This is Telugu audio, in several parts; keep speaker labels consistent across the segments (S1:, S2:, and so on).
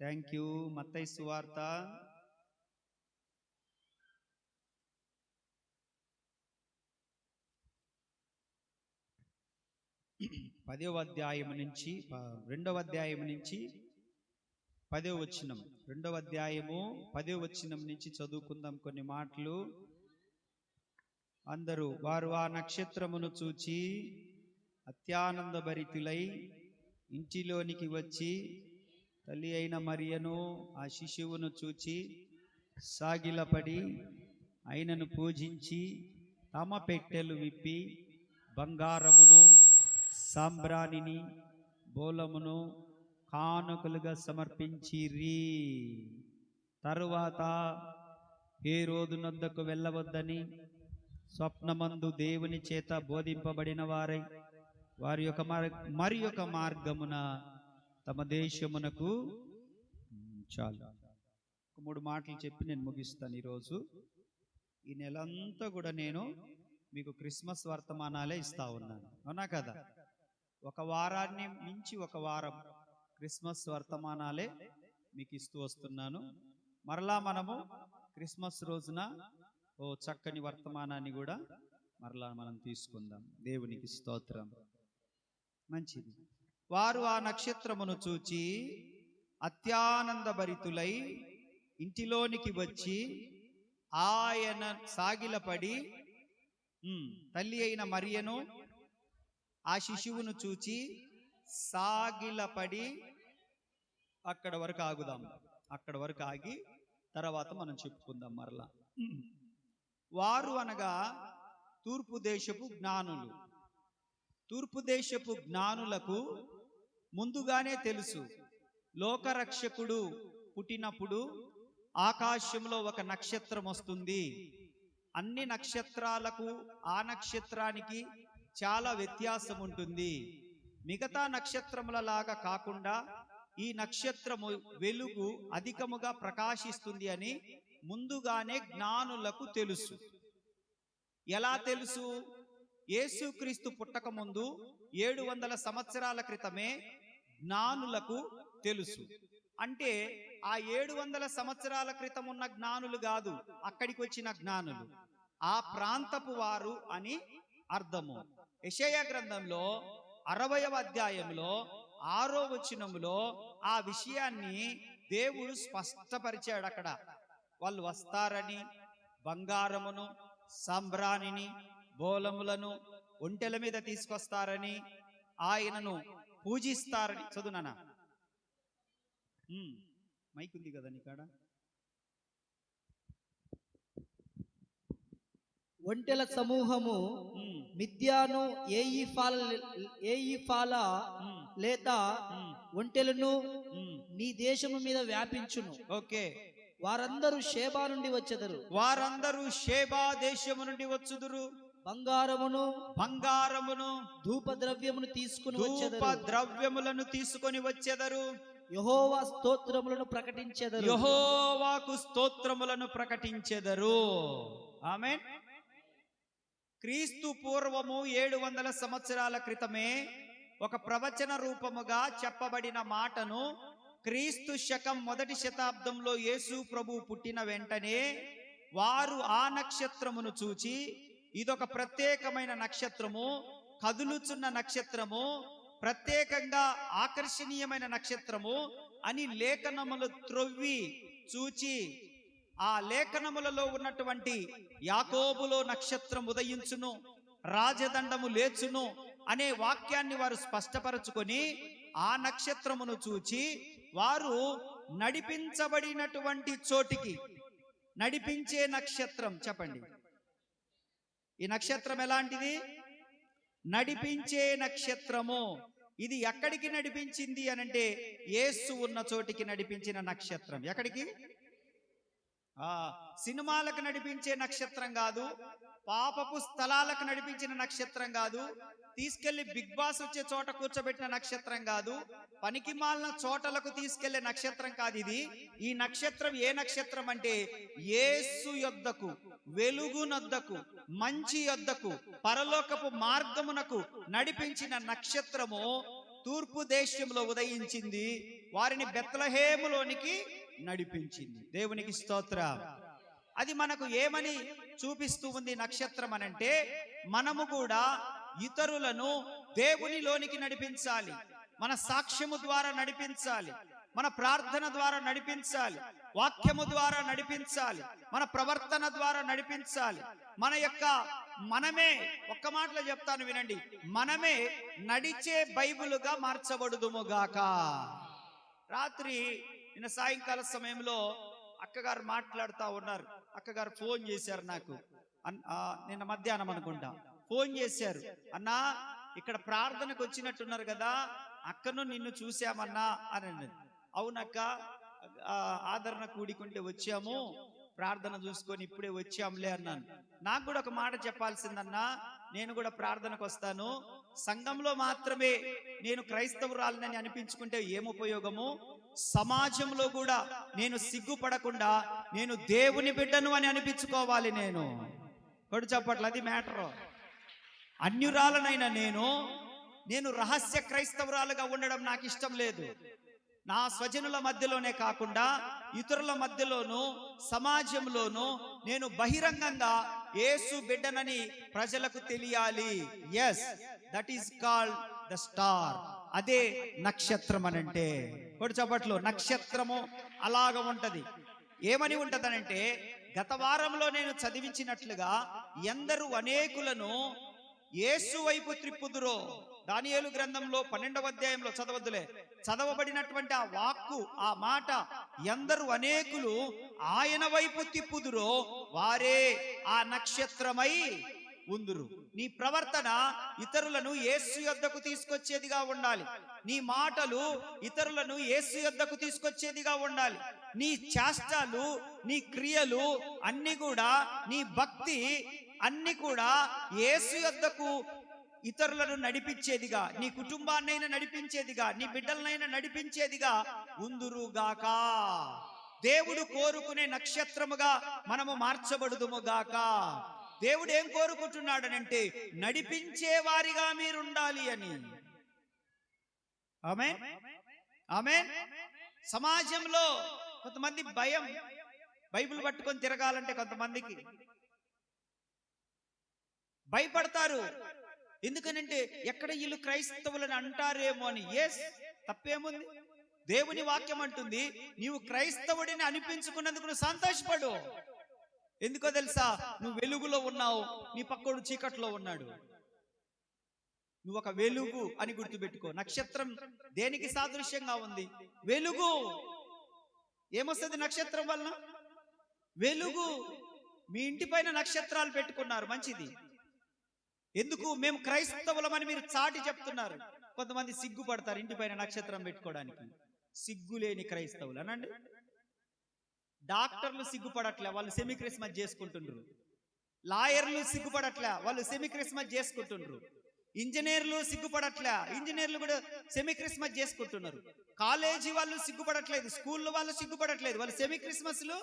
S1: Thank you. మత్తయి సువార్త 10వ అధ్యాయం నుంచి 2వ అధ్యాయం నుంచి 10వ వచనం, 2వ అధ్యాయము 10వ వచనం నుంచి చదువుకుందాం కొన్ని మాటలు. అందరూ వారు ఆ నక్షత్రమును చూచి అత్యానందభరితులై ఇంటిలోనికి వచ్చి తల్లి అయిన మరియను ఆ శిశువును చూచి సాగిలపడి ఆయనను పూజించి తమ పెట్టెలు విప్పి బంగారమును సాంబ్రాణిని బోలమును కానుకలుగా సమర్పించిరి. తరువాత హేరోదునొద్దకు వెళ్ళవద్దని స్వప్నమందు దేవుని చేత బోధింపబడిన వారై వారి యొక్క మరి యొక్క మార్గమున తమ దేశమునకు చాలు. 3 మాటలు చెప్పి నేను ముగిస్తాను. ఈరోజు ఈ నెలంతా కూడా నేను మీకు క్రిస్మస్ వర్తమానాలే ఇస్తా ఉన్నాను, అవునా కదా? ఒక వారాన్ని మించి ఒక వారం క్రిస్మస్ వర్తమానాలే మీకు ఇస్తూ వస్తున్నాను. మరలా మనము క్రిస్మస్ రోజున ఓ చక్కని వర్తమానాన్ని కూడా మరలా మనం తీసుకుందాం. దేవునికి స్తోత్రం. మంచిది. వారు ఆ నక్షత్రమును చూచి అత్యానందభరితులై ఇంటిలోనికి వచ్చి ఆయన సాగిలపడి తల్లి అయిన మరియను ఆ శిశువును చూచి సాగిలపడి. అక్కడ వరకు ఆగుదాం. అక్కడ వరకు ఆగి తర్వాత మనం చెప్పుకుందాం మరలా. వారు అనగా తూర్పు దేశపు జ్ఞానులు. తూర్పు దేశపు జ్ఞానులకు ముందుగానే తెలుసు, లోకరక్షకుడు పుట్టినప్పుడు ఆకాశంలో ఒక నక్షత్రం వస్తుంది. అన్ని నక్షత్రాలకు ఆ నక్షత్రానికి చాలా వ్యత్యాసం ఉంటుంది. మిగతా నక్షత్రముల లాగా కాకుండా ఈ నక్షత్రము వెలుగు అధికముగా ప్రకాశిస్తుంది అని ముందుగానే జ్ఞానులకు తెలుసు. ఎలా తెలుసు? యేసుక్రీస్తు పుట్టక ముందు 700 సంవత్సరాల క్రితమే జ్ఞానులకు తెలుసు. అంటే ఆ 700 సంవత్సరాల క్రితం ఉన్న జ్ఞానులు కాదు, అక్కడికి వచ్చిన జ్ఞానులు, ఆ ప్రాంతపు వారు అని అర్థము. యెషయా గ్రంథంలో 60వ అధ్యాయంలో 6వ వచనములో ఆ విషయాన్ని దేవుడు స్పష్టపరిచాడు. అక్కడ వాళ్ళు వస్తారని, బంగారమును సాంబ్రాణిని బోలములను ఒంటెల మీద తీసుకొస్తారని, ఆయనను పూజిస్తారని. చదువునా మైక్ ఉంది కదా నీకాడ?
S2: ఒంటెల సమూహము మిద్యాను ఏయిఫాల లేదా ఒంటెలను నీ దేశము మీద వ్యాపించును.
S1: ఓకే.
S2: వారందరూ షేబా నుండి వచ్చెదరు.
S1: వారందరూ షేబా దేశము నుండి వచ్చుదురు.
S2: బంగారమును ధూపద్రవ్యమును
S1: తీసుకొని వచ్చెదరు.
S2: యెహోవా స్తోత్రములను ప్రకటించెదరు.
S1: యెహోవాకు స్తోత్రములను ప్రకటించెదరు. ఆమేన్. క్రీస్తు పూర్వము 700 సంవత్సరాల క్రితమే ఒక ప్రవచన రూపముగా చెప్పబడిన మాటను క్రీస్తు శకం 1వ శతాబ్దంలో యేసు ప్రభు పుట్టిన వెంటనే వారు ఆ నక్షత్రమును చూచి ఇదొక ప్రత్యేకమైన నక్షత్రము, కదులుచున్న నక్షత్రము, ప్రత్యేకంగా ఆకర్షణీయమైన నక్షత్రము అని లేఖనములు త్రొవ్వి చూచి ఆ లేఖనములలో ఉన్నటువంటి యాకోబులో నక్షత్రం ఉదయించును, రాజదండము లేచును అనే వాక్యాన్ని వారు స్పష్టపరచుకొని ఆ నక్షత్రమును చూచి వారు నడిపించబడినటువంటి చోటికి, నడిపించే నక్షత్రం చెప్పండి. ఈ నక్షత్రం ఎలాంటిది? నడిపించే నక్షత్రము. ఇది ఎక్కడికి నడిపించింది అనంటే యేసు ఉన్న చోటికి నడిపించిన నక్షత్రం. ఎక్కడికి? సినిమాలకు నడిపించే నక్షత్రం కాదు, పాపపు స్థలాలకు నడిపించిన నక్షత్రం కాదు, తీసుకెళ్లి బిగ్ బాస్ వచ్చే చోట కూర్చోబెట్టిన నక్షత్రం కాదు, పనికి మాలిన చోటలకు తీసుకెళ్లే నక్షత్రం కాదు ఇది. ఈ నక్షత్రం ఏ నక్షత్రం అంటే యేసు యొద్దకు, వెలుగునొద్దకు, మంచి యొద్దకు, పరలోకపు మార్గమునకు నడిపించిన నక్షత్రము తూర్పు దేశంలో ఉదయించింది, వారిని బెత్లెహేములోనికి నడిపించింది. దేవునికి స్తోత్రం. అది మనకు ఏమని చూపిస్తూ ఉంది నక్షత్రం అనంటే, మనము కూడా ఇతరులను దేవునిలోనికి నడిపించాలి, మన సాక్ష్యము ద్వారా నడిపించాలి, మన ప్రార్థన ద్వారా నడిపించాలి, వాక్యము ద్వారా నడిపించాలి, మన ప్రవర్తన ద్వారా నడిపించాలి. మనమే ఒక్క మాటలో చెప్తాను వినండి, మనమే నడిచే బైబిలుగా మార్చబడుదుముగాక. రాత్రి నిన్న సాయంకాల సమయంలో అక్కగారు మాట్లాడుతూ ఉన్నారు. అక్కగారు ఫోన్ చేశారు నాకు, నిన్న మధ్యాహ్నం అనుకుంటా ఫోన్ చేశారు. అన్నా, ఇక్కడ ప్రార్థనకు వచ్చినట్టున్నారు కదా, అక్కను నిన్ను చూశామన్నా అని అన్నది. అవునక్క, ఆదరణ కూడికుంటే వచ్చాము, ప్రార్థన చూసుకొని ఇప్పుడే వచ్చాంలే అన్నాను. నాకు కూడా ఒక మాట చెప్పాల్సిందన్నా, నేను కూడా ప్రార్థనకు వస్తాను, సంఘంలో మాత్రమే నేను క్రైస్తవురాలని అనిపించుకుంటే ఏం ఉపయోగము? సమాజంలో కూడా నేను సిగ్గుపడకుండా నేను దేవుని బిడ్డను అని అనిపించుకోవాలి. నేను కొడు చెప్పట్ల, అది మ్యాటర్. అన్యురాలనైనా నేను రహస్య క్రైస్తవురాలుగా ఉండడం నాకు ఇష్టం లేదు. నా స్వజనుల మధ్యలోనే కాకుండా ఇతరుల మధ్యలోనూ సమాజంలోనూ నేను బహిరంగంగా యేసు బిడ్డనని ప్రజలకు తెలియాలి. Yes, that is called the star. అదే నక్షత్రం అనంటే. కొడు చప్పట్లో, నక్షత్రము అలాగ ఉంటది. ఏమని ఉంటదనంటే, గత వారంలో నేను చదివించినట్లుగా ఎందరు అనేకులను యేసు వైపు త్రిప్పుదురో, దానియేలు గ్రంథంలో 12వ అధ్యాయంలో చదవబడినటువంటి ఆ వాక్కు, ఆ మాట, ఎందరు అనేకులు ఆయన వైపు తిప్పుదురో వారే ఆ నక్షత్రమై ఉందురు. నీ ప్రవర్తన ఇతరులను యేసు యొద్దకు తీసుకొచ్చేదిగా ఉండాలి. నీ మాటలు ఇతరులను యేసు యొద్దకు తీసుకొచ్చేదిగా ఉండాలి. నీ చేష్టాలు, నీ క్రియలు అన్ని కూడా, నీ భక్తి అన్ని కూడా యేసు యొద్దకు ఇతరులను నడిపించేదిగా, నీ కుటుంబాన్నైనా నడిపించేదిగా, నీ బిడ్డలనైనా నడిపించేదిగా ఉందురుగాక. దేవుడు కోరుకునే నక్షత్రముగా మనము మార్చబడుదుముగాక. దేవుడు ఏం కోరుకుంటున్నాడనంటే, నడిపించే వారిగా మీరుండాలి అని. ఆమేన్, ఆమేన్. సమాజంలో కొంతమంది భయం, బైబిల్ పట్టుకొని తిరగాలంటే కొంతమందికి భయపడతారు. ఎందుకనంటే, ఎక్కడ వీళ్ళు క్రైస్తవులని అంటారేమో అని. ఎస్, తప్పేముంది? దేవుని వాక్యం అంటుంది, నీవు క్రైస్తవుడిని అనిపించుకున్నందుకు నువ్వు సంతోషపడు. ఎందుకో తెలుసా? నువ్వు వెలుగులో ఉన్నావు, నీ పక్కోడు చీకట్లో ఉన్నాడు. నువ్వు ఒక వెలుగు అని గుర్తుపెట్టుకో. నక్షత్రం దేనికి సాదృశ్యంగా ఉంది? వెలుగు. ఏమొస్తుంది నక్షత్రం వలన? వెలుగు. మీ ఇంటి పైన నక్షత్రాలు పెట్టుకున్నారు, మంచిది. ఎందుకు? మేము క్రైస్తవులమని మీరు చాటి చెప్తున్నారు. కొంతమంది సిగ్గుపడతారు ఇంటి పైన నక్షత్రం పెట్టుకోవడానికి. సిగ్గులేని క్రైస్తవులు అనండి. డాక్టర్లు సిగ్గుపడట్లే, వాళ్ళు సెమీ క్రిస్మస్ చేసుకుంటుండ్రు. లాయర్లు సిగ్గుపడట్లే, వాళ్ళు సెమీ క్రిస్మస్ చేసుకుంటుండ్రు. ఇంజనీర్లు సిగ్గుపడట్లే, ఇంజనీర్లు కూడా సెమీ క్రిస్మస్ చేసుకుంటున్నారు. కాలేజీ వాళ్ళు సిగ్గుపడట్లేదు, స్కూల్ వాళ్ళు సిగ్గుపడట్లేదు, వాళ్ళు సెమీ క్రిస్మస్లు.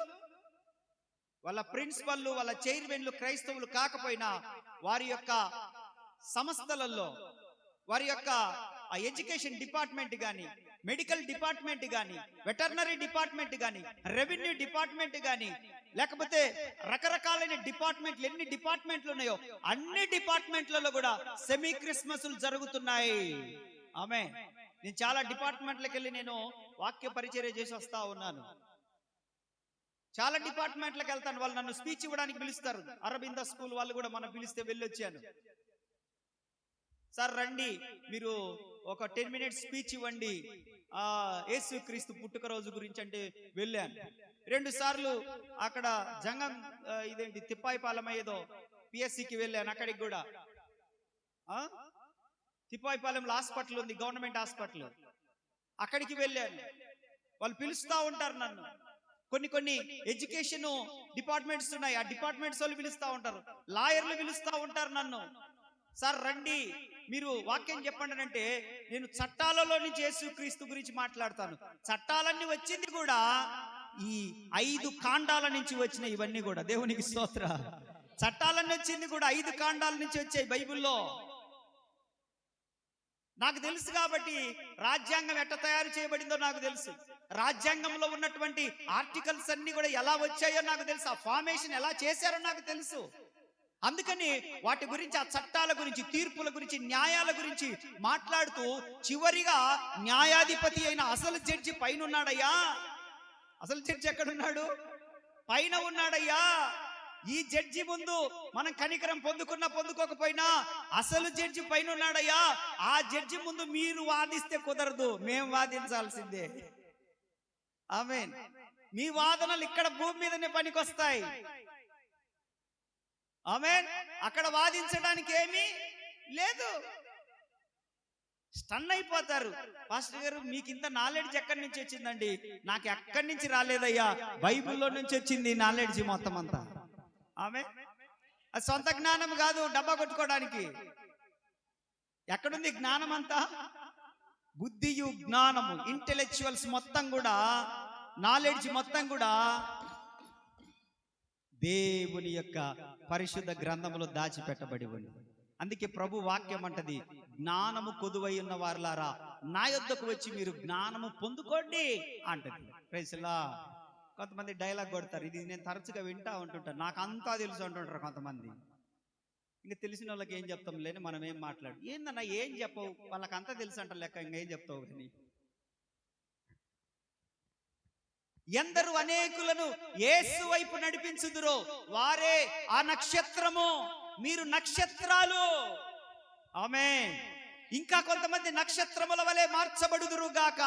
S1: వాళ్ళ ప్రిన్సిపల్లు, వాళ్ళ చైర్మన్లు క్రైస్తవులు కాకపోయినా వారి యొక్క సంస్థలలో, వారి యొక్క ఆ ఎడ్యుకేషన్ డిపార్ట్మెంట్ గాని, మెడికల్ డిపార్ట్మెంట్ గాని, వెటర్నరీ డిపార్ట్మెంట్ గాని, రెవెన్యూ డిపార్ట్మెంట్ గాని, లేకపోతే రకరకాలైన డిపార్ట్మెంట్లు, ఎన్ని డిపార్ట్మెంట్లు ఉన్నాయో అన్ని డిపార్ట్మెంట్లలో కూడా సెమీ క్రిస్మస్లు జరుగుతున్నాయి. ఆమె నేను చాలా డిపార్ట్మెంట్లకు వెళ్ళి నేను వాక్య పరిచర్య చేసి వస్తా ఉన్నాను. చాలా డిపార్ట్మెంట్లకు వెళ్తాను. వాళ్ళు నన్ను స్పీచ్ ఇవ్వడానికి పిలుస్తారు. అరబింద స్కూల్ వాళ్ళు కూడా మనం పిలిస్తే వెళ్ళొచ్చాను. సార్ రండి, మీరు ఒక 10 minutes స్పీచ్ ఇవ్వండి యేసుక్రీస్తు పుట్టుక రోజు గురించి అంటే వెళ్ళాను. 2 సార్లు అక్కడ జంగం ఇదేంటి తిప్పాయిపాలెం ఏదో పిఎస్సికి వెళ్ళాను. అక్కడికి కూడా తిప్పాయిపాలెంలో హాస్పిటల్ ఉంది, గవర్నమెంట్ హాస్పిటల్. అక్కడికి వెళ్ళాను. వాళ్ళు పిలుస్తూ ఉంటారు నన్ను. కొన్ని ఎడ్యుకేషన్ డిపార్ట్మెంట్స్ ఉన్నాయి, ఆ డిపార్ట్మెంట్స్ వాళ్ళు పిలుస్తూ ఉంటారు. లాయర్లు పిలుస్తూ ఉంటారు నన్ను. సార్ రండి, మీరు వాక్యం చెప్పండి అంటే నేను చట్టాలలో నుంచి యేసుక్రీస్తు గురించి మాట్లాడతాను. చట్టాలన్నీ వచ్చింది కూడా ఈ 5 కాండాల నుంచి వచ్చిన ఇవన్నీ కూడా. దేవునికి స్తోత్ర. చట్టాలన్నీ వచ్చింది కూడా 5 కాండాల నుంచి వచ్చాయి బైబిల్లో. నాకు తెలుసు కాబట్టి రాజ్యాంగం ఎట్ట తయారు చేయబడిందో నాకు తెలుసు. రాజ్యాంగంలో ఉన్నటువంటి ఆర్టికల్స్ అన్ని కూడా ఎలా వచ్చాయో నాకు తెలుసు. ఆ ఫార్మేషన్ ఎలా చేశారో నాకు తెలుసు. అందుకని వాటి గురించి, ఆ చట్టాల గురించి, తీర్పుల గురించి, న్యాయాల గురించి మాట్లాడుతూ చివరిగా న్యాయాధిపతి అయిన అసలు జడ్జి పైన ఉన్నాడయ్యా. అసలు జడ్జి ఎక్కడున్నాడు? పైన ఉన్నాడయ్యా. ఈ జడ్జి ముందు మనం కనికరం పొందుకోకపోయినా అసలు జడ్జి పైన ఉన్నాడయ్యా. ఆ జడ్జి ముందు మీరు వాదిస్తే కుదరదు, మేము వాదించాల్సిందే. ఆమేన్. మీ వాదనలు ఇక్కడ భూమి మీదనే పనికొస్తాయి. ఆమేన్. అక్కడ వాదించడానికి ఏమీ లేదు. స్టన్ అయిపోతారు. పాస్టర్ గారు, మీకు ఇంత నాలెడ్జ్ ఎక్కడి నుంచి వచ్చిందండి? నాకు ఎక్కడి నుంచి రాలేదయ్యా, బైబిల్లో నుంచి వచ్చింది నాలెడ్జ్ మొత్తం అంతా. ఆమె అది సొంత జ్ఞానం కాదు, డబ్బా కొట్టుకోవడానికి. ఎక్కడుంది జ్ఞానం అంతా? బుద్ధియు జ్ఞానము, ఇంటెలెక్చువల్స్ మొత్తం కూడా, నాలెడ్జ్ మొత్తం కూడా దేవుని యొక్క పరిశుద్ధ గ్రంథములో దాచిపెట్టబడి ఉంది. అందుకే ప్రభు వాక్యం అంటది, జ్ఞానము కొదువై ఉన్న వారులారా నా యొద్దకు వచ్చి మీరు జ్ఞానము పొందుకోండి అంటది. Praise the lord. కొంతమంది డైలాగ్ కొడతారు, ఇది నేను తరచుగా వింటా ఉంటుంటాను, నాకు అంతా తెలుసు అంటుంటారు కొంతమంది. ఇంకా తెలిసిన వాళ్ళకి ఏం చెప్తాం లేని, మనం ఏం మాట్లాడు. ఏందన్నా ఏం చెప్పవు, వాళ్ళకి అంతా తెలుసు అంటారు లెక్క, ఇంకేం చెప్తావు అని. ఎందరు అనేకులను యేసు వైపు నడిపించుదురో వారే ఆ నక్షత్రము. మీరు నక్షత్రాలు. ఆమేన్. ఇంకా కొంతమంది నక్షత్రముల వలె మార్చబడుదురుగాక.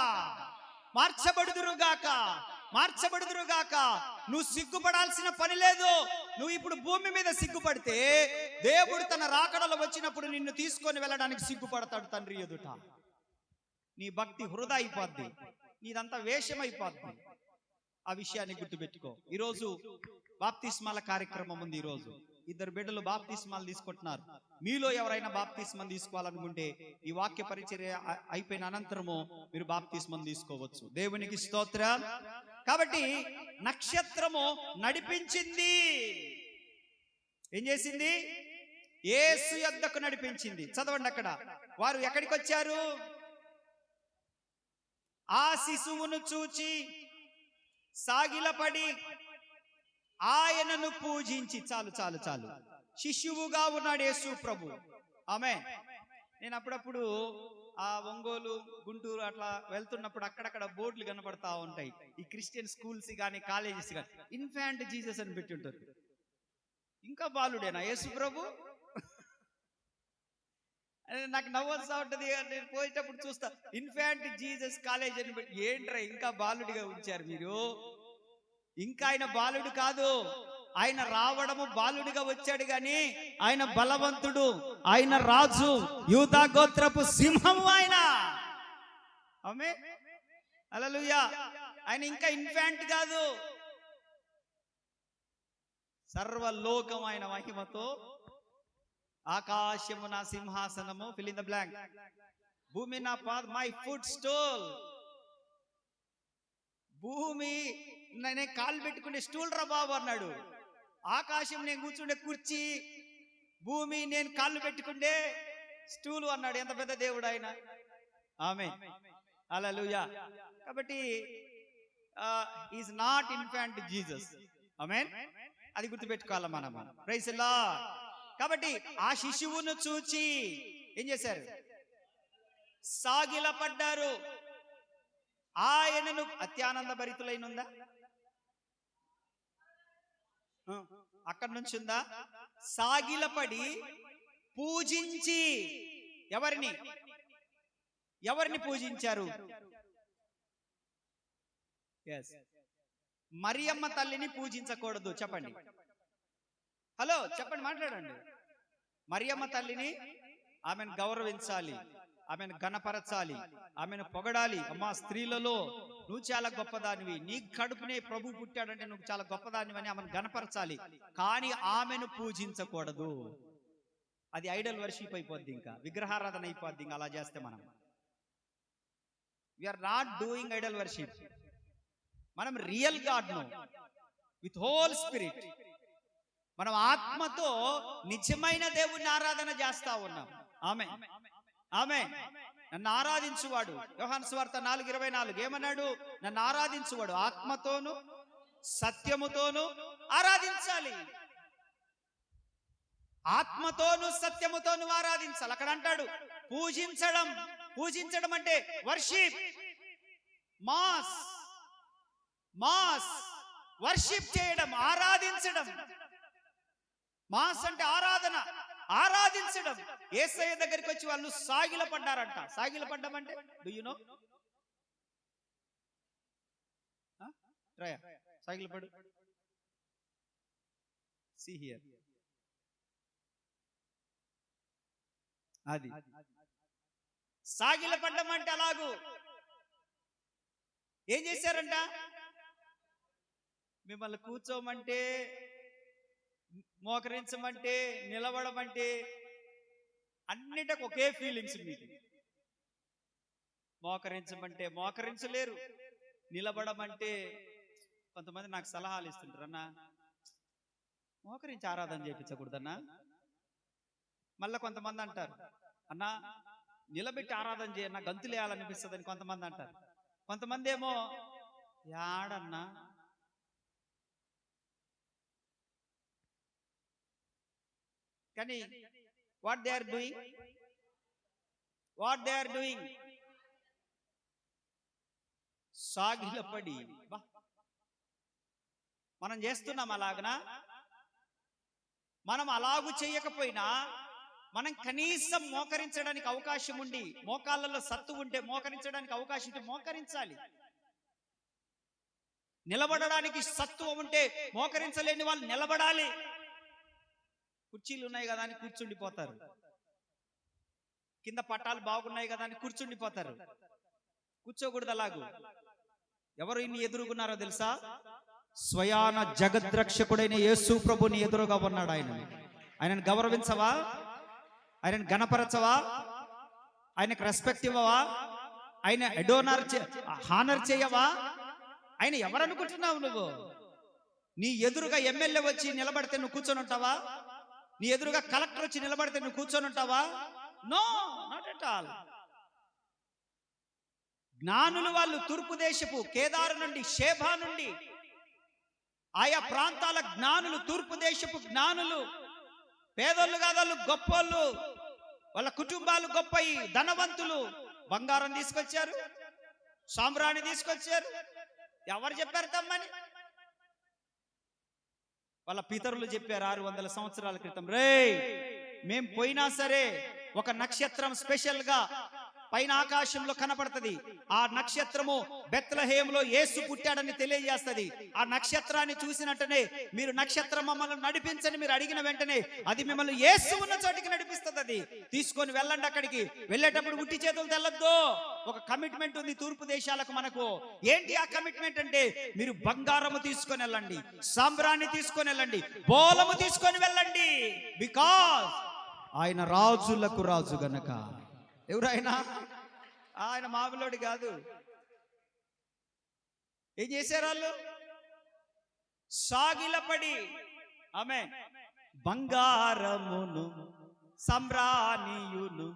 S1: నువ్వు సిగ్గుపడాల్సిన పని లేదు. నువ్వు ఇప్పుడు భూమి మీద సిగ్గుపడితే దేవుడు తన రాకడలో వచ్చినప్పుడు నిన్ను తీసుకొని వెళ్ళడానికి సిగ్గుపడతాడు తండ్రి ఎదుట. నీ భక్తి వృధా అయిపోద్ది, నీదంతా వేషం అయిపోద్ది. ఆ విషయాన్ని గుర్తుపెట్టుకో. ఈరోజు బాప్తిస్మాల కార్యక్రమం ఉంది. ఈరోజు 2 బిడ్డలు బాప్తిస్మాలు తీసుకుంటున్నారు. మీలో ఎవరైనా బాప్తిస్మం తీసుకోవాలనుకుంటే ఈ వాక్య పరిచర్య అయిపోయిన అనంతరము మీరు బాప్తిస్మం తీసుకోవచ్చు. దేవునికి స్తోత్రం. కాబట్టి నక్షత్రము నడిపించింది. ఏం చేసింది? యేసు యొద్దకు నడిపించింది. చదవండి అక్కడ. వారు ఎక్కడికి వచ్చారు? ఆ శిశువును చూచి సాగిలపడి ఆయనను పూజించి. చాలు. శిశువుగా ఉన్నాడు యేసు ప్రభు. ఆమేన్. నేను అప్పుడప్పుడు ఆ ఒంగోలు, గుంటూరు అట్లా వెళ్తున్నప్పుడు అక్కడక్కడ బోర్డులు కనబడతా ఉంటాయి. ఈ క్రిస్టియన్ స్కూల్స్ కానీ కాలేజెస్ కానీ ఇన్ఫాంట్ జీసస్ అని పెట్టి ఉంటారు. ఇంకా బాలుడేనా యేసు ప్రభు? నాకు నవ్వొస్తా ఉంటది. నేను పోయేటప్పుడు చూస్తా, ఇన్ఫాంట్ జీసస్ కాలేజ్ అని పెట్టి. ఏంట్రా ఇంకా బాలుడిగా ఉంచారు మీరు? ఇంకా ఆయన బాలుడు కాదు. ఆయన రావడము బాలుడిగా వచ్చాడు గాని ఆయన బలవంతుడు, ఆయన రాజు, యూదా గోత్రపు సింహము ఆయన. ఆమేన్. హల్లెలూయా. ఆయన ఇంకా ఇన్ఫాంట్ కాదు. సర్వలోకం ఆయన మహిమతో, ఆకాశము నా సింహాసనము, ఫిల్ ఇన్ ద బ్లాంక్, భూమి నా పాద, మై ఫుట్ స్టూల్. భూమి నేను కాలు పెట్టుకునే స్టూల్ రా బాబు అన్నాడు. ఆకాశం నేను కూర్చుండే కుర్చీ, భూమి నేను కాళ్ళు పెట్టుకుంటే స్టూలు అన్నాడు. ఎంత పెద్ద దేవుడు ఆయన. ఆమేన్. హల్లెలూయా. కాబట్టి ఈజ్ నాట్ ఇన్ఫాంట్ జీసస్. ఆమేన్. అది గుర్తుపెట్టుకోవాలి మనం. Praise the lord. కాబట్టి ఆ శిశువును చూచి ఏం చేశారు? సాగిలపడ్డారు. ఆయనను అత్యానంద భరితులైన ఉందా? అక్కడి నుంచి ఉందా? సాగిలపడి పూజించి. ఎవరిని పూజించారు? మరియమ్మ తల్లిని పూజించకూడదు. చెప్పండి. హలో చెప్పండి, మాట్లాడండి. మరియమ్మ తల్లిని ఆమెను గౌరవించాలి, ఆమెను ఘనపరచాలి, ఆమెను పొగడాలి. అమ్మా, స్త్రీలలో నువ్వు చాలా గొప్పదానివి, నీ కడుపునే ప్రభు పుట్టాడంటే నువ్వు చాలా గొప్పదానివి అని ఆమెను ఘనపరచాలి. కానీ ఆమెను పూజించకూడదు. అది ఐడల్ వర్షిప్ అయిపోద్ది, ఇంకా విగ్రహారాధన అయిపోద్ది. ఇంకా అలా చేస్తే మనం we are not doing idol worship. మనం రియల్ గాడ్ ను విత్ హోల్ స్పిరిట్, మనం ఆత్మతో నిజమైన దేవుణ్ణి ఆరాధన చేస్తా ఉన్నాం. ఆమేన్. ఆమె నన్ను ఆరాధించువాడు. యోహాను సువార్త 4:24 ఏమన్నాడు? నన్ను ఆరాధించువాడు ఆత్మతోను సత్యముతోను ఆరాధించాలి. ఆత్మతోను సత్యముతోను ఆరాధించాలి. అక్కడ అంటాడు పూజించడం. పూజించడం అంటే వర్షిప్, మాస్ వర్షిప్ చేయడం, ఆరాధించడం. మాస్ అంటే ఆరాధన, ఆరాధించడం. యేసయ్య దగ్గరికి వచ్చి వాళ్ళు సాగిల పడ్డారంట. సాగిల పడ్డం అంటే డు యు నో? ట్రై సాగిల పడు. See here. అది సాగిల పడ్డం అంటే అలాగూ. ఏం చేశారంట? మిమ్మల్ని కూర్చోమంటే, మోకరించమంటే, నిలబడమంటే అన్నిటికి ఒకే ఫీలింగ్స్ మీకు. మోకరించమంటే మోకరించలేరు, నిలబడమంటే కొంతమంది నాకు సలహాలు ఇస్తుంటారు, అన్నా మోకరించి ఆరాధన చేయించకూడదన్నా. మళ్ళా కొంతమంది అంటారు, అన్నా నిలబెట్టి ఆరాధన చేయన్నా గంతులేయాలనిపిస్తుంది అని కొంతమంది అంటారు. కొంతమంది ఏమో యాడన్నా కానీ వాట్ దే ఆర్ డూయింగ్ సాగిలపడి. మనం చేస్తున్నాం అలాగనా? మనం అలాగూ చేయకపోయినా మనం కనీసం మోకరించడానికి అవకాశం ఉండి, మోకాళ్ళలో సత్తు ఉంటే, మోకరించడానికి అవకాశం ఉంటే మోకరించాలి. నిలబడడానికి సత్తు ఉంటే మోకరించలేని వాళ్ళు నిలబడాలి. కుర్చీలు ఉన్నాయి కదా అని కూర్చుండిపోతారు, కింద పట్టాలు బాగున్నాయి కదా అని కూర్చుండిపోతారు. కూర్చోకూడదు అలాగూ. ఎవరు ఇన్ని ఎదురుగున్నారో తెలుసా? స్వయాన జగద్రక్షకుడైన యేసు ప్రభుని ఎదురుగా ఉన్నాడు. ఆయనను గౌరవించవా? ఆయనను గణపరచవా? ఆయనకు రెస్పెక్ట్ ఇవ్వవా? ఆయన హానర్ చేయవా? ఆయన ఎవరనుకుంటున్నావు నువ్వు? నీ ఎదురుగా ఎమ్మెల్యే వచ్చి నిలబడితే నువ్వు కూర్చొని ఉంటావా? నీ ఎదురుగా కలెక్టర్ వచ్చి నిలబడితే నువ్వు కూర్చొని ఉంటావా? No, not at all. జ్ఞానులు వాళ్ళు తూర్పు దేశపు కేదారు నుండి, షేబా నుండి, ఆయా ప్రాంతాల జ్ఞానులు, తూర్పు దేశపు జ్ఞానులు, పేదోళ్ళు కాదోళ్ళు, గొప్పోళ్ళు, వాళ్ళ కుటుంబాలు గొప్పయి, ధనవంతులు. బంగారం తీసుకొచ్చారు, సామ్రాణి తీసుకొచ్చారు. ఎవరు చెప్పారు తమ్మని? వాళ్ళ పితరులు చెప్పారు 600 సంవత్సరాల క్రితం. మేం పోయినా సరే ఒక నక్షత్రం స్పెషల్ గా పైన ఆకాశంలో కనపడుతుంది. ఆ నక్షత్రము బెత్లెహేములో యేసు పుట్టాడని తెలియజేస్తుంది. ఆ నక్షత్రాన్ని చూసినట్టనే మీరు నక్షత్రం మమ్మల్ని నడిపించని మీరు అడిగిన వెంటనే అది మిమ్మల్ని యేసు ఉన్న చోటికి నడిపిస్తుంది. అది తీసుకొని వెళ్ళండి. అక్కడికి వెళ్ళేటప్పుడు ఉట్టి చేతులు తెల్లద్దు. ఒక కమిట్మెంట్ ఉంది తూర్పు దేశాలకు మనకు. ఏంటి ఆ కమిట్మెంట్ అంటే, మీరు బంగారము తీసుకొని వెళ్ళండి, సాంబ్రాన్ని తీసుకొని వెళ్ళండి, బోలము తీసుకొని వెళ్ళండి. బికాజ్ ఆయన రాజులకు రాజు గనక. ఎవరైనా ఆయన మామూలుడు కాదు. ఏం చేశారు వాళ్ళు? సాగిలపడి ఆమె బంగారమును సంబ్రాణియును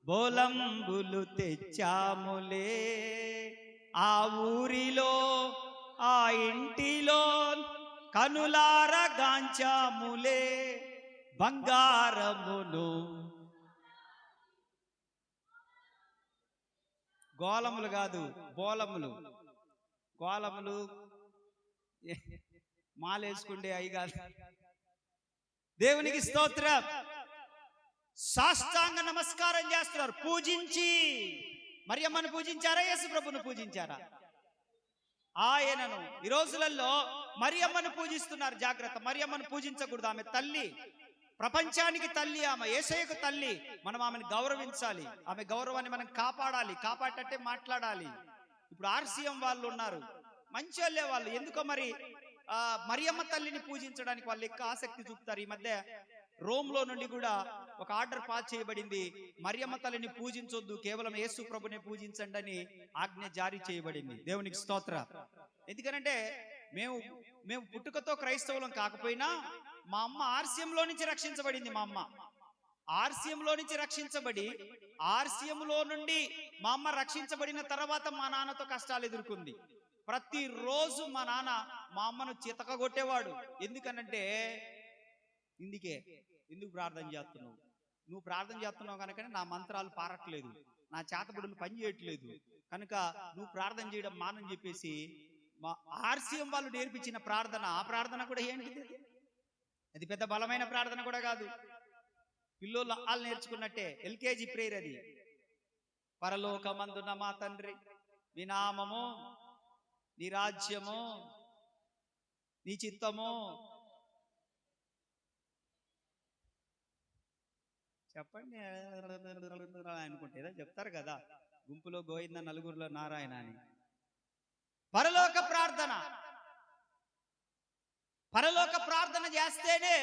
S1: బోలంబులు తెచ్చాములే, ఆ ఊరిలో ఆ ఇంటిలో కనులారగాంచాములే బంగారమును. గోళములు కాదు, బోలములు. గోళములు మాలేసుకుంటే అయి కాదు. దేవునికి స్తోత్రం. సాష్టాంగ నమస్కారం చేస్తున్నారు పూజించి. మరియమ్మను పూజించారా? యేసు ప్రభును పూజించారా? ఆయనను. ఈ రోజులలో మరియమ్మను పూజిస్తున్నారు. జాగ్రత్త, మరియమ్మను పూజించకూడదు. ఆమె తల్లి, ప్రపంచానికి తల్లి. ఆమె యేసయ్యకు తల్లి. మనం ఆమెను గౌరవించాలి. ఆమె గౌరవాన్ని మనం కాపాడాలి. కాపాడటట్టే మాట్లాడాలి. ఇప్పుడు ఆర్సీఎం వాళ్ళు ఉన్నారు, మంచి వాళ్ళే వాళ్ళు. ఎందుకో మరి మరియమ్మ తల్లిని పూజించడానికి వాళ్ళు ఎక్కువ ఆసక్తి చూపుతారు. ఈ మధ్య రోమ్లో నుండి కూడా ఒక ఆర్డర్ పాస్ చేయబడింది. మరియమ్మ తల్లిని పూజించొద్దు, కేవలం యేసు ప్రభుని పూజించండి అని ఆజ్ఞ జారీ చేయబడింది. దేవునికి స్తోత్ర. ఎందుకనంటే మేము పుట్టుకతో క్రైస్తవులం కాకపోయినా మా అమ్మ ఆర్సీఎంలో నుంచి రక్షించబడింది. మా అమ్మ ఆర్సీఎంలో నుంచి రక్షించబడి ఆర్సీఎంలో నుండి మా అమ్మ రక్షించబడిన తర్వాత మా నాన్నతో కష్టాలు ఎదుర్కొంది. ప్రతిరోజు మా నాన్న మా అమ్మను చితకగొట్టేవాడు. ఎందుకనంటే ఎందుకు ప్రార్థన చేస్తున్నావు, నువ్వు ప్రార్థన చేస్తున్నావు కనుక నా మంత్రాలు పారట్లేదు, నా చేతబడులు పని చేయట్లేదు కనుక నువ్వు ప్రార్థన చేయడం మానని చెప్పేసి మా ఆర్సీఎం వాళ్ళు నేర్పించిన ప్రార్థన, ఆ ప్రార్థన కూడా ఏంటిది, అది పెద్ద బలమైన ప్రార్థన కూడా కాదు. పిల్లోళ్ళు వాళ్ళు నేర్చుకున్నట్టే ఎల్కేజీ ప్రేయర్ అది. పరలోకమందున్న మా తండ్రి, నీ నామము, నీ రాజ్యము, నీ చిత్తము, చెప్పండి అనుకుంటే ఏదో చెప్తారు కదా, గుంపులో గోవింద నలుగురిలో నారాయణ అని. పరలోక ప్రార్థన, పరలోక ప్రార్థన చేస్తేనే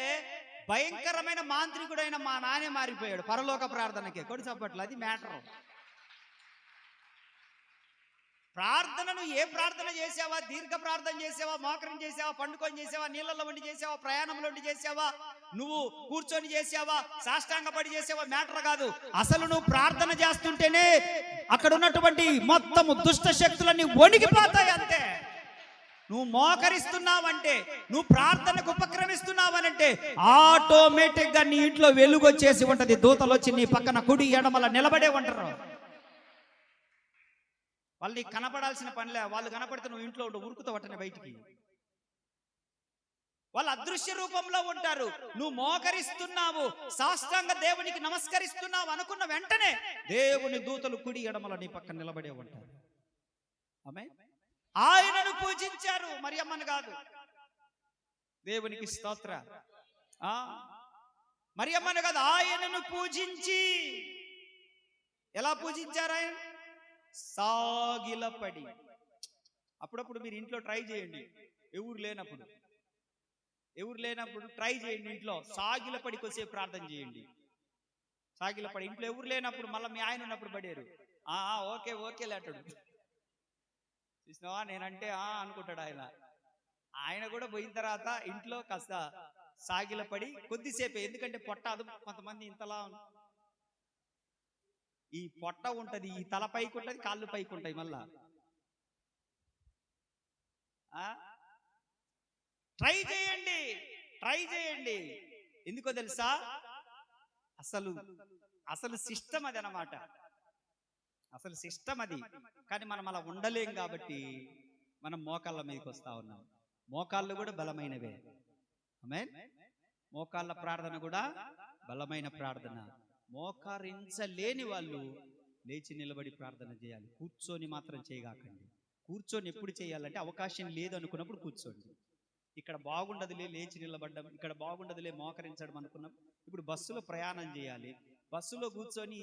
S1: భయంకరమైన మాంత్రికుడైన మా నానే మారిపోయాడు పరలోక ప్రార్థనకే. కొడు చప్పట్లు, అది మ్యాటర్. ప్రార్థనను ఏ ప్రార్థన చేసావా, దీర్ఘ ప్రార్థన చేసావా, మోకరం చేసావా, పండుకొని చేసావా, నీళ్ళల్లో వండి చేసావా, ప్రయాణంలో వండి చేసావా, నువ్వు కూర్చొని చేసావా, సాష్టాంగపడి చేసావా, మ్యాటర్ కాదు. అసలు నువ్వు ప్రార్థన చేస్తుంటేనే అక్కడ ఉన్నటువంటి మొత్తము దుష్ట శక్తులన్నీ వణికిపోతాయి అంతే. నువ్వు మోకరిస్తున్నావంటే, నువ్వు ప్రార్థనకు ఉపక్రమిస్తున్నావనంటే ఆటోమేటిక్ గా నీ ఇంట్లో వెలుగు వచ్చేసి ఉంటది. దూతలు వచ్చి నీ పక్కన కుడి ఎడమల నిలబడే ఉంటారు. వాళ్ళు నీకు కనపడాల్సిన పనిలే, వాళ్ళు కనపడితే నువ్వు ఇంట్లో ఉండు, ఉరుకుతావు అట్టనే బయటికి. వాళ్ళు అదృశ్య రూపంలో ఉంటారు. నువ్వు మోకరిస్తున్నావు, సాష్టాంగ దేవునికి నమస్కరిస్తున్నావు అనుకున్న వెంటనే దేవుని దూతలు కుడి ఎడమల నీ పక్కన నిలబడే ఉంటారు. ఆమేన్. ఆయనను పూజించారు, మరియమ్మను కాదు. దేవునికి స్తోత్ర. మరియమ్మను కాదు, ఆయనను పూజించి. ఎలా పూజించారు ఆయన? సాగిలపడి. అప్పుడప్పుడు మీరు ఇంట్లో ట్రై చేయండి, ఎవరు లేనప్పుడు ట్రై చేయండి. ఇంట్లో సాగిలపడి కొద్దిసేపు ప్రార్థన చేయండి. సాగిలపడి ఇంట్లో ఎవరు లేనప్పుడు, మళ్ళీ మీ ఆయన ఉన్నప్పుడు పడారు, ఓకే లేటాడు. చూసినావా నేనంటే అనుకుంటాడు ఆయన కూడా పోయిన తర్వాత ఇంట్లో కాస్త సాగిలపడి కొద్దిసేపే. ఎందుకంటే పొట్ట అది కొంతమంది ఇంతలా, ఈ పొట్ట ఉంటది, ఈ తల పైకి ఉంటది, కాళ్ళు పైకి ఉంటాయి. మళ్ళా ట్రై చేయండి. ఎందుకో తెలుసా, అసలు సిస్టమ్ అది అన్నమాట. అసలు సిస్టమ్ అది. కానీ మనం అలా ఉండలేం కాబట్టి మనం మోకాళ్ళ మీదకి వస్తా ఉన్నాం. మోకాళ్ళు కూడా బలమైనవే. ఆమేన్. మోకాళ్ళ ప్రార్థన కూడా బలమైన ప్రార్థన. మోకరించలేని వాళ్ళు లేచి నిలబడి ప్రార్థన చేయాలి. కూర్చొని మాత్రం చేయగాకండి. కూర్చొని ఎప్పుడు చేయాలంటే అవకాశం లేదు అనుకున్నప్పుడు కూర్చోండి. ఇక్కడ బాగుండదులే లేచి నిలబడ్డం, ఇక్కడ బాగుండదులే మోకరించడం అనుకున్నాం. ఇప్పుడు బస్సులో ప్రయాణం చేయాలి, బస్సులో కూర్చొని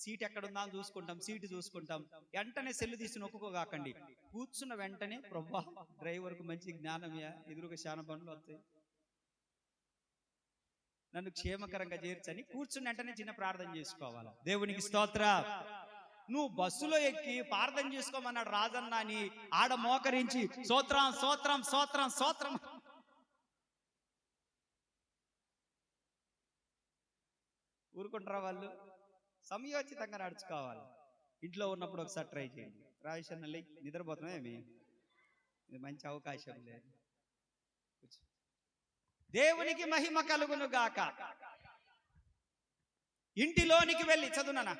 S1: సీట్ ఎక్కడుందా అని చూసుకుంటాం, సీటు చూసుకుంటాం, వెంటనే సెల్లు తీసి నొక్కుకోగాకండి. కూర్చున్న వెంటనే ప్రభా డ్రైవర్కు మంచి జ్ఞానమయ్యా, ఎదురుగా శాన పనులు వస్తాయి, నన్ను క్షేమకరంగా చేర్చని కూర్చున్న వెంటనే చిన్న ప్రార్థన చేసుకోవాలి. దేవునికి స్తోత్ర. నువ్వు బస్సులో ఎక్కి ప్రార్థన చేసుకోమన్నాడు రాజన్న అని ఆడ మోకరించి స్తోత్రం స్తోత్రం స్తోత్రం స్తోత్రం ఊరుకుంటారా? వాళ్ళు సమయోచితంగా నడుచుకోవాలి. ఇంట్లో ఉన్నప్పుడు ఒకసారి ట్రై చేయండి. రావిషన్నల్లి నిద్రపోతున్నామేమి, ఇది మంచి అవకాశం లేదు. దేవునికి మహిమ కలుగును గాక. ఇంటిలోనికి వెళ్ళి చదువునా,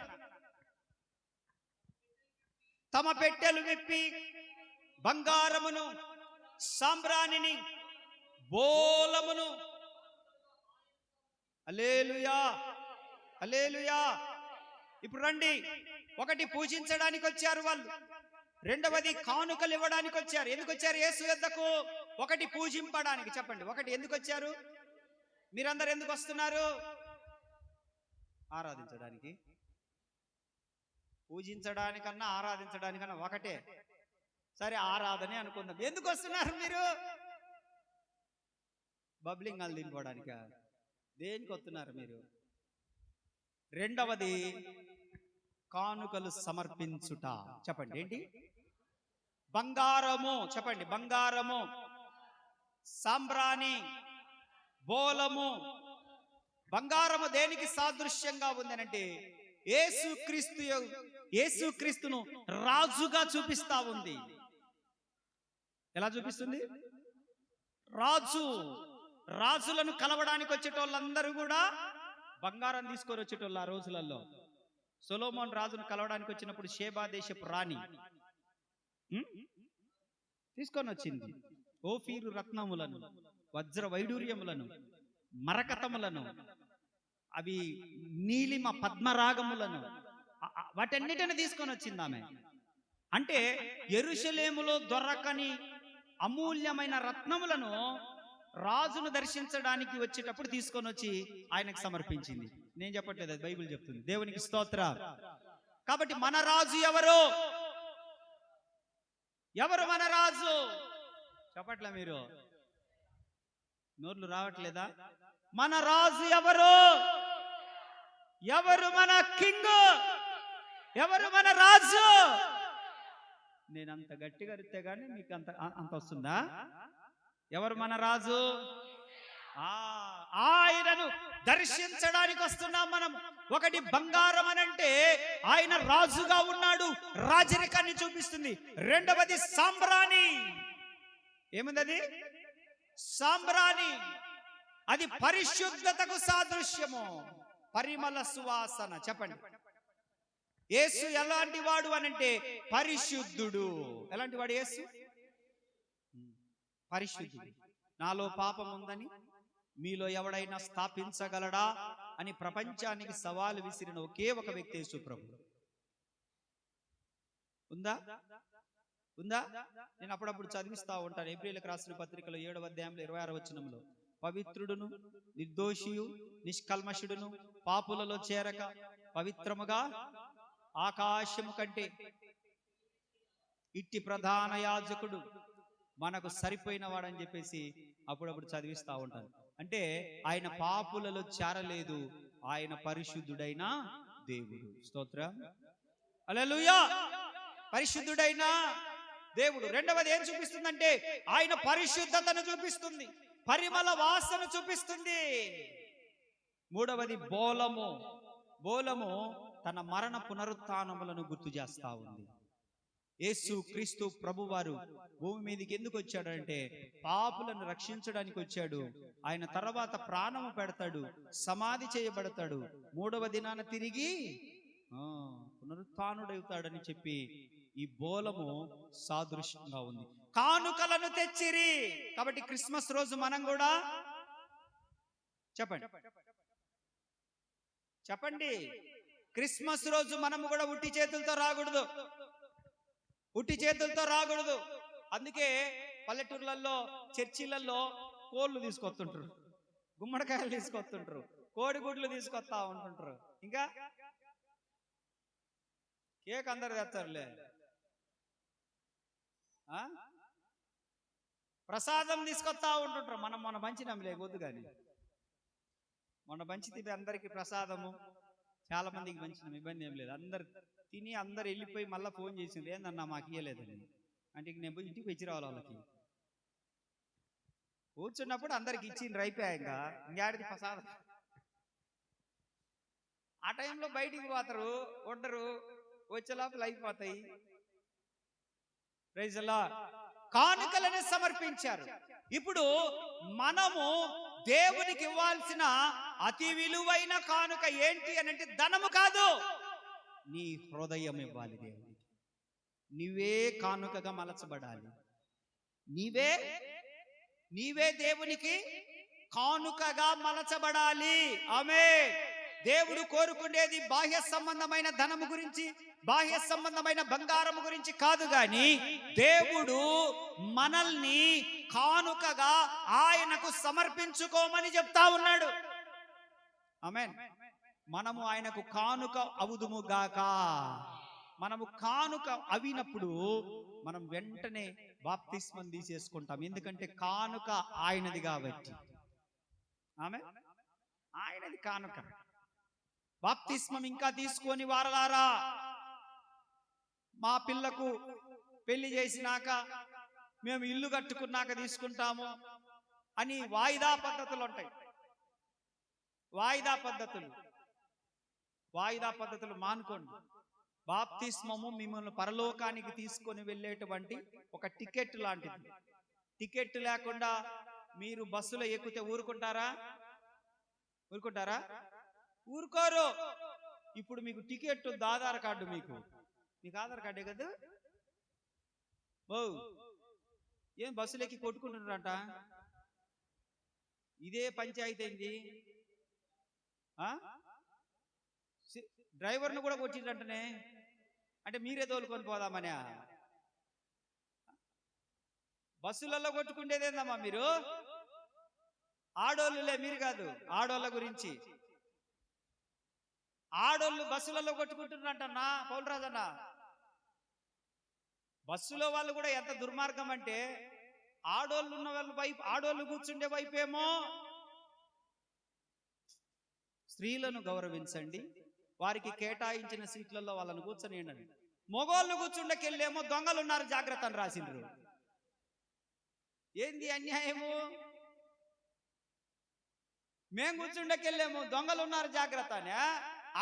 S1: తమ పెట్టెలు విప్పి బంగారమును, సాంబ్రాణిని, బోలమును, హల్లెలూయా హల్లెలూయా. ఇప్పుడు రండి, ఒకటి పూజించడానికి వచ్చారు వాళ్ళు, రెండవది కానుకలు ఇవ్వడానికి వచ్చారు. ఎందుకు వచ్చారు యేసు యొద్దకు? ఒకటి పూజింపడానికి. చెప్పండి, ఒకటి ఎందుకు వచ్చారు? మీరందరూ ఎందుకు వస్తున్నారు? ఆరాధించడానికి. పూజించడానికన్నా ఆరాధించడానికన్నా ఒకటే. సరే ఆరాధనే అనుకుందాం. ఎందుకు వస్తున్నారు మీరు? బబ్లింగాలు తినుకోవడానిక? దేనికి వస్తున్నారు మీరు? రెండవది కానుకలు సమర్పించుట. చెప్పండి ఏంటి? బంగారము. చెప్పండి బంగారము, సాంబ్రాణి, బోలము, బంగారము దేనికి సాదృశ్యంగా ఉంది అంటే యేసుక్రీస్తును రాజుగా చూపిస్తా ఉంది. ఎలా చూపిస్తుంది? రాజులను కలవడానికి వచ్చేటోళ్ళందరూ కూడా బంగారం తీసుకొని వచ్చేటోళ్ళు. ఆ రోజులలో సొలొమోన్ రాజును కలవడానికి వచ్చినప్పుడు షేబా దేశపు రాణి తీసుకొని వచ్చింది ఓఫీరు రత్నములను, వజ్ర వైడూర్యములను, మరకతములను, అవి నీలిమ పద్మరాగములను, వాటన్నిటిని తీసుకొని వచ్చింది ఆమె. అంటే యెరూషలేములో దొరకని అమూల్యమైన రత్నములను రాజును దర్శించడానికి వచ్చేటప్పుడు తీసుకొని వచ్చి ఆయనకు సమర్పించింది. నేను చెప్పట్లేదు, అది బైబిల్ చెప్తుంది. దేవునికి స్తోత్రం. కాబట్టి మన రాజు ఎవరు? మన రాజు? చెప్పట్లే మీరు, నోర్లు రావట్లేదా? మన రాజు ఎవరు మన కింగ్? ఎవరు మన రాజు? నేను అంత గట్టిగా అరిస్తే గానీ మీకు అంత వస్తుందా? ఎవరు మన రాజు? ఆయనను దర్శించడానికి వస్తున్నాం మనం. ఒకటి బంగారం అనంటే ఆయన రాజుగా ఉన్నాడు, రాజరికాన్ని చూపిస్తుంది. రెండవది సాంబ్రాణి. ఏముంది? సాంబ్రాణి. అది పరిశుద్ధతకు సాదృశ్యము, పరిమళ సువాసన. చెప్పండి, యేసు ఎలాంటి వాడు అనంటే పరిశుద్ధుడు. ఎలాంటి వాడు యేసు? పరిశుద్ధుడు. నాలో పాపం ఉందని మీలో ఎవడైనా స్థాపించగలడా అని ప్రపంచానికి సవాలు విసిరిన ఒకే ఒక వ్యక్తి యేసు ప్రభు. ఉందా? నేను అప్పుడప్పుడు చదివిస్తా ఉంటాను. ఏప్రిల్కి రాసిన పత్రికలో 7వ అధ్యాయంలో 26వ వచనంలో, పవిత్రుడును నిర్దోషియు నిష్కల్మషుడును పాపులలో చేరక పవిత్రముగా ఆకాశము కంటే ఇట్టి ప్రధాన యాజకుడు మనకు సరిపోయిన వాడని చెప్పేసి అప్పుడప్పుడు చదివిస్తా ఉంటాను. అంటే ఆయన పాపులలో చేరలేదు, ఆయన పరిశుద్ధుడైన దేవుడు. స్తోత్రం, హల్లెలూయా. పరిశుద్ధుడైన దేవుడు. రెండవది ఏం చూపిస్తుందంటే ఆయన పరిశుద్ధతను చూపిస్తుంది, పరిమళ వాసన చూపిస్తుంది. మూడవది బోలము తన మరణ పునరుత్థానములను గుర్తు చేస్తా ఉంది. యేసు క్రీస్తు ప్రభువారు భూమి మీదకి ఎందుకు వచ్చాడంటే పాపులను రక్షించడానికి వచ్చాడు. ఆయన తర్వాత ప్రాణము పెడతాడు, సమాధి చేయబడతాడు, 3వ దినాన తిరిగి పునరుత్థానుడవుతాడని చెప్పి ఈ బోలము సాదృశ్యంగా ఉంది. కానుకలను తెచ్చిరి. కాబట్టి క్రిస్మస్ రోజు మనం కూడా చెప్పండి, క్రిస్మస్ రోజు మనము కూడా ఉట్టి చేతులతో రాకూడదు. అందుకే పల్లెటూర్లలో చర్చిలలో కోళ్ళు తీసుకొస్తుంటారు, గుమ్మడికాయలు తీసుకొస్తుంటారు, కోడిగుడ్లు తీసుకొస్తా ఉంటుంటారు, ఇంకా కేక్ అందరు తెస్తారులే, ప్రసాదం తీసుకొస్తా ఉంటుంటారు. మొన్న పంచినాం లేకొద్దు కానీ, మొన్న పంచితే అందరికి ప్రసాదము చాలా మందికి పంచినాం, ఇబ్బంది ఏం లేదు. అందరు తిని అందరు వెళ్ళిపోయి మళ్ళీ ఫోన్ చేసింది, ఏందన్నా మాకు ఇయ్యలేదని. అంటే నేను పోయి ఇంటికి వచ్చి రావాలి. వాళ్ళకి కూర్చున్నప్పుడు అందరికి ఇచ్చిండ్రు, అయిపోయాక ఇంకాడిది ప్రసాదం. ఆ టైంలో బయటికి పోతారు, ఉండరు, వచ్చే లోపల అయిపోతాయి. Praise the lord. కానుకలను సమర్పించారు. ఇప్పుడు మనము దేవునికి ఇవ్వాల్సిన అతి విలువైన కానుక ఏంటి అని అంటే ధనము కాదు, నీ హృదయం ఇవ్వాలి దేవునికి. నీవే కానుకగా మలచబడాలి. నీవే దేవునికి కానుకగా మలచబడాలి. ఆమేన్. దేవుడు కోరుకునేది బాహ్య సంబంధమైన ధనము గురించి, బాహ్య సంబంధమైన బంగారము గురించి కాదు, గాని దేవుడు మనల్ని కానుకగా ఆయనకు సమర్పించుకోమని చెప్తా ఉన్నాడు. ఆమేన్. మనము ఆయనకు కానుక అవుదుము గాక. మనము కానుక అవినప్పుడు మనం వెంటనే బాప్తిస్మం తీసేసుకుంటాం. ఎందుకంటే కానుక ఆయనది కాబట్టి. ఆమేన్. ఆయనది కానుక. బాప్తిస్మం ఇంకా తీసుకొని వారలారా, మా పిల్లకు పెళ్లి చేసినాక మేము ఇల్లు కట్టుకున్నాక తీసుకుంటాము అని వాయిదా పద్ధతులు ఉంటాయి. వాయిదా పద్ధతులు మానుకోండి. బాప్తిస్మము మిమ్మల్ని పరలోకానికి తీసుకొని వెళ్ళేటువంటి ఒక టికెట్ లాంటిది. టికెట్ లేకుండా మీరు బస్సులో ఎక్కితే ఊరుకుంటారా? ఊరుకోరు. ఇప్పుడు మీకు టికెట్ ఉంది, ఆధార్ కార్డు. మీకు ఆధార్ కార్డే కదా. ఓ ఏం బస్సులు ఎక్కి కొట్టుకుంటున్నారంట? ఇదే పంచాయతీ అయింది. డ్రైవర్ను కూడా కొట్టిండ్రంటనే. అంటే మీరే తోలుకొని పోదామనే. బస్సులలో కొట్టుకుంటేదేందమ్మా మీరు? ఆడోళ్ళులే, మీరు కాదు. ఆడోళ్ళ గురించి ఆడోళ్ళు బస్సులలో కొట్టుకుంటున్నారంటన్నా పౌలరాజన్న. బస్సులో వాళ్ళు కూడా ఎంత దుర్మార్గం అంటే, ఆడోళ్ళు ఉన్న వాళ్ళ వైపు, ఆడోళ్ళు కూర్చుండే వైపేమో స్త్రీలను గౌరవించండి, వారికి కేటాయించిన సీట్లలో వాళ్ళని కూర్చొనియండి. మొగోళ్ళు కూర్చుండకెళ్ళేమో దొంగలు ఉన్నారు జాగ్రత్త అని రాసిండ్రు. ఏంది అన్యాయము? మేము కూర్చుండకెళ్ళేమో దొంగలు ఉన్నారు జాగ్రత్త అని.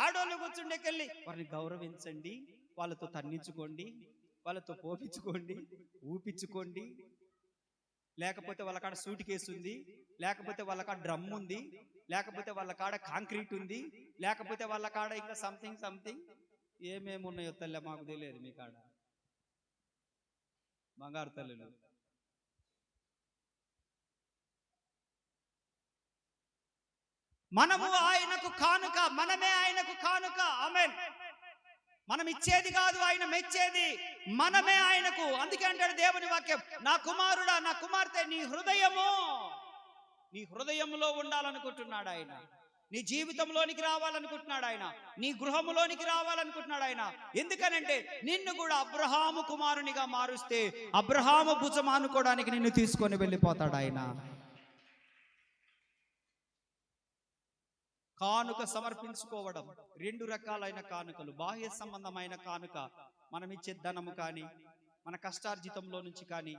S1: ఆడోళ్ళు కూర్చుండకెళ్ళి వారిని గౌరవించండి, వాళ్ళతో తన్నించుకోండి, వాళ్ళతో పోపించుకోండి, ఊపించుకోండి. లేకపోతే వాళ్ళ కాడ సూట్ కేసు ఉంది, లేకపోతే వాళ్ళ కాడ డ్రమ్ ఉంది, లేకపోతే వాళ్ళ కాడ కాంక్రీట్ ఉంది, లేకపోతే వాళ్ళ కాడ ఇంకా సంథింగ్ ఏమేమి ఉన్నాయో తల్లి మాకు తెలియదు. మీ కాడ బంగారు తల్లులు. మనము ఆయనకు కానుక, మనమే ఆయనకు కానుక. ఆమేన్. మనం ఇచ్చేది కాదు, ఆయన మెచ్చేది. మనమే ఆయనకు. అందుకే అంటాడు దేవుని వాక్యం, నా కుమారుడా, నా కుమార్తె, నీ హృదయంలో ఉండాలనుకుంటున్నాడు ఆయన. నీ జీవితంలోనికి రావాలనుకుంటున్నాడు ఆయన. నీ గృహములోనికి రావాలనుకుంటున్నాడు ఆయన. ఎందుకనంటే నిన్ను కూడా అబ్రహాము కుమారునిగా మారుస్తే అబ్రహాము భుజం ఆనుకోవడానికి నిన్ను తీసుకొని వెళ్ళిపోతాడు ఆయన. కానుక సమర్పించుకోవడం. రెండు రకాలైన కానుకలు. బాహ్య సంబంధమైన కానుక, మనం ఇచ్చే ధనము కానీ, మన కష్టార్జితంలో నుంచి కానీ,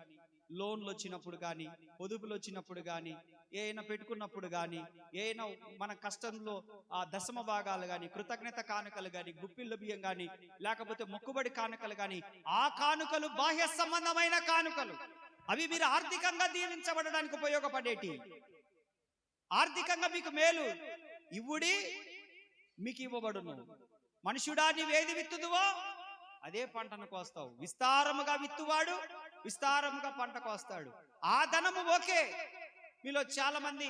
S1: లోన్లు వచ్చినప్పుడు కానీ, పొదుపులు వచ్చినప్పుడు కానీ, ఏమైనా పెట్టుకున్నప్పుడు కానీ, ఏమైనా మన కష్టంలో ఆ దశమ భాగాలు కానీ, కృతజ్ఞత కానుకలు కానీ, గుప్పిళ్ళ బియ్యం కానీ, లేకపోతే మొక్కుబడి కానుకలు కానీ, ఆ కానుకలు బాహ్య సంబంధమైన కానుకలు. అవి మీరు ఆర్థికంగా దీవించబడడానికి ఉపయోగపడేటి. ఆర్థికంగా మీకు మేలు. ఇవ్వుడి మీకు ఇవ్వబడును. మనుషుడా, నీవేది విత్తుదువో అదే పంటను కోస్తావు. విస్తారముగా విత్తువాడు విస్తారముగా పంట కోస్తాడు. ఆ ధనము ఓకే. మీలో చాలా మంది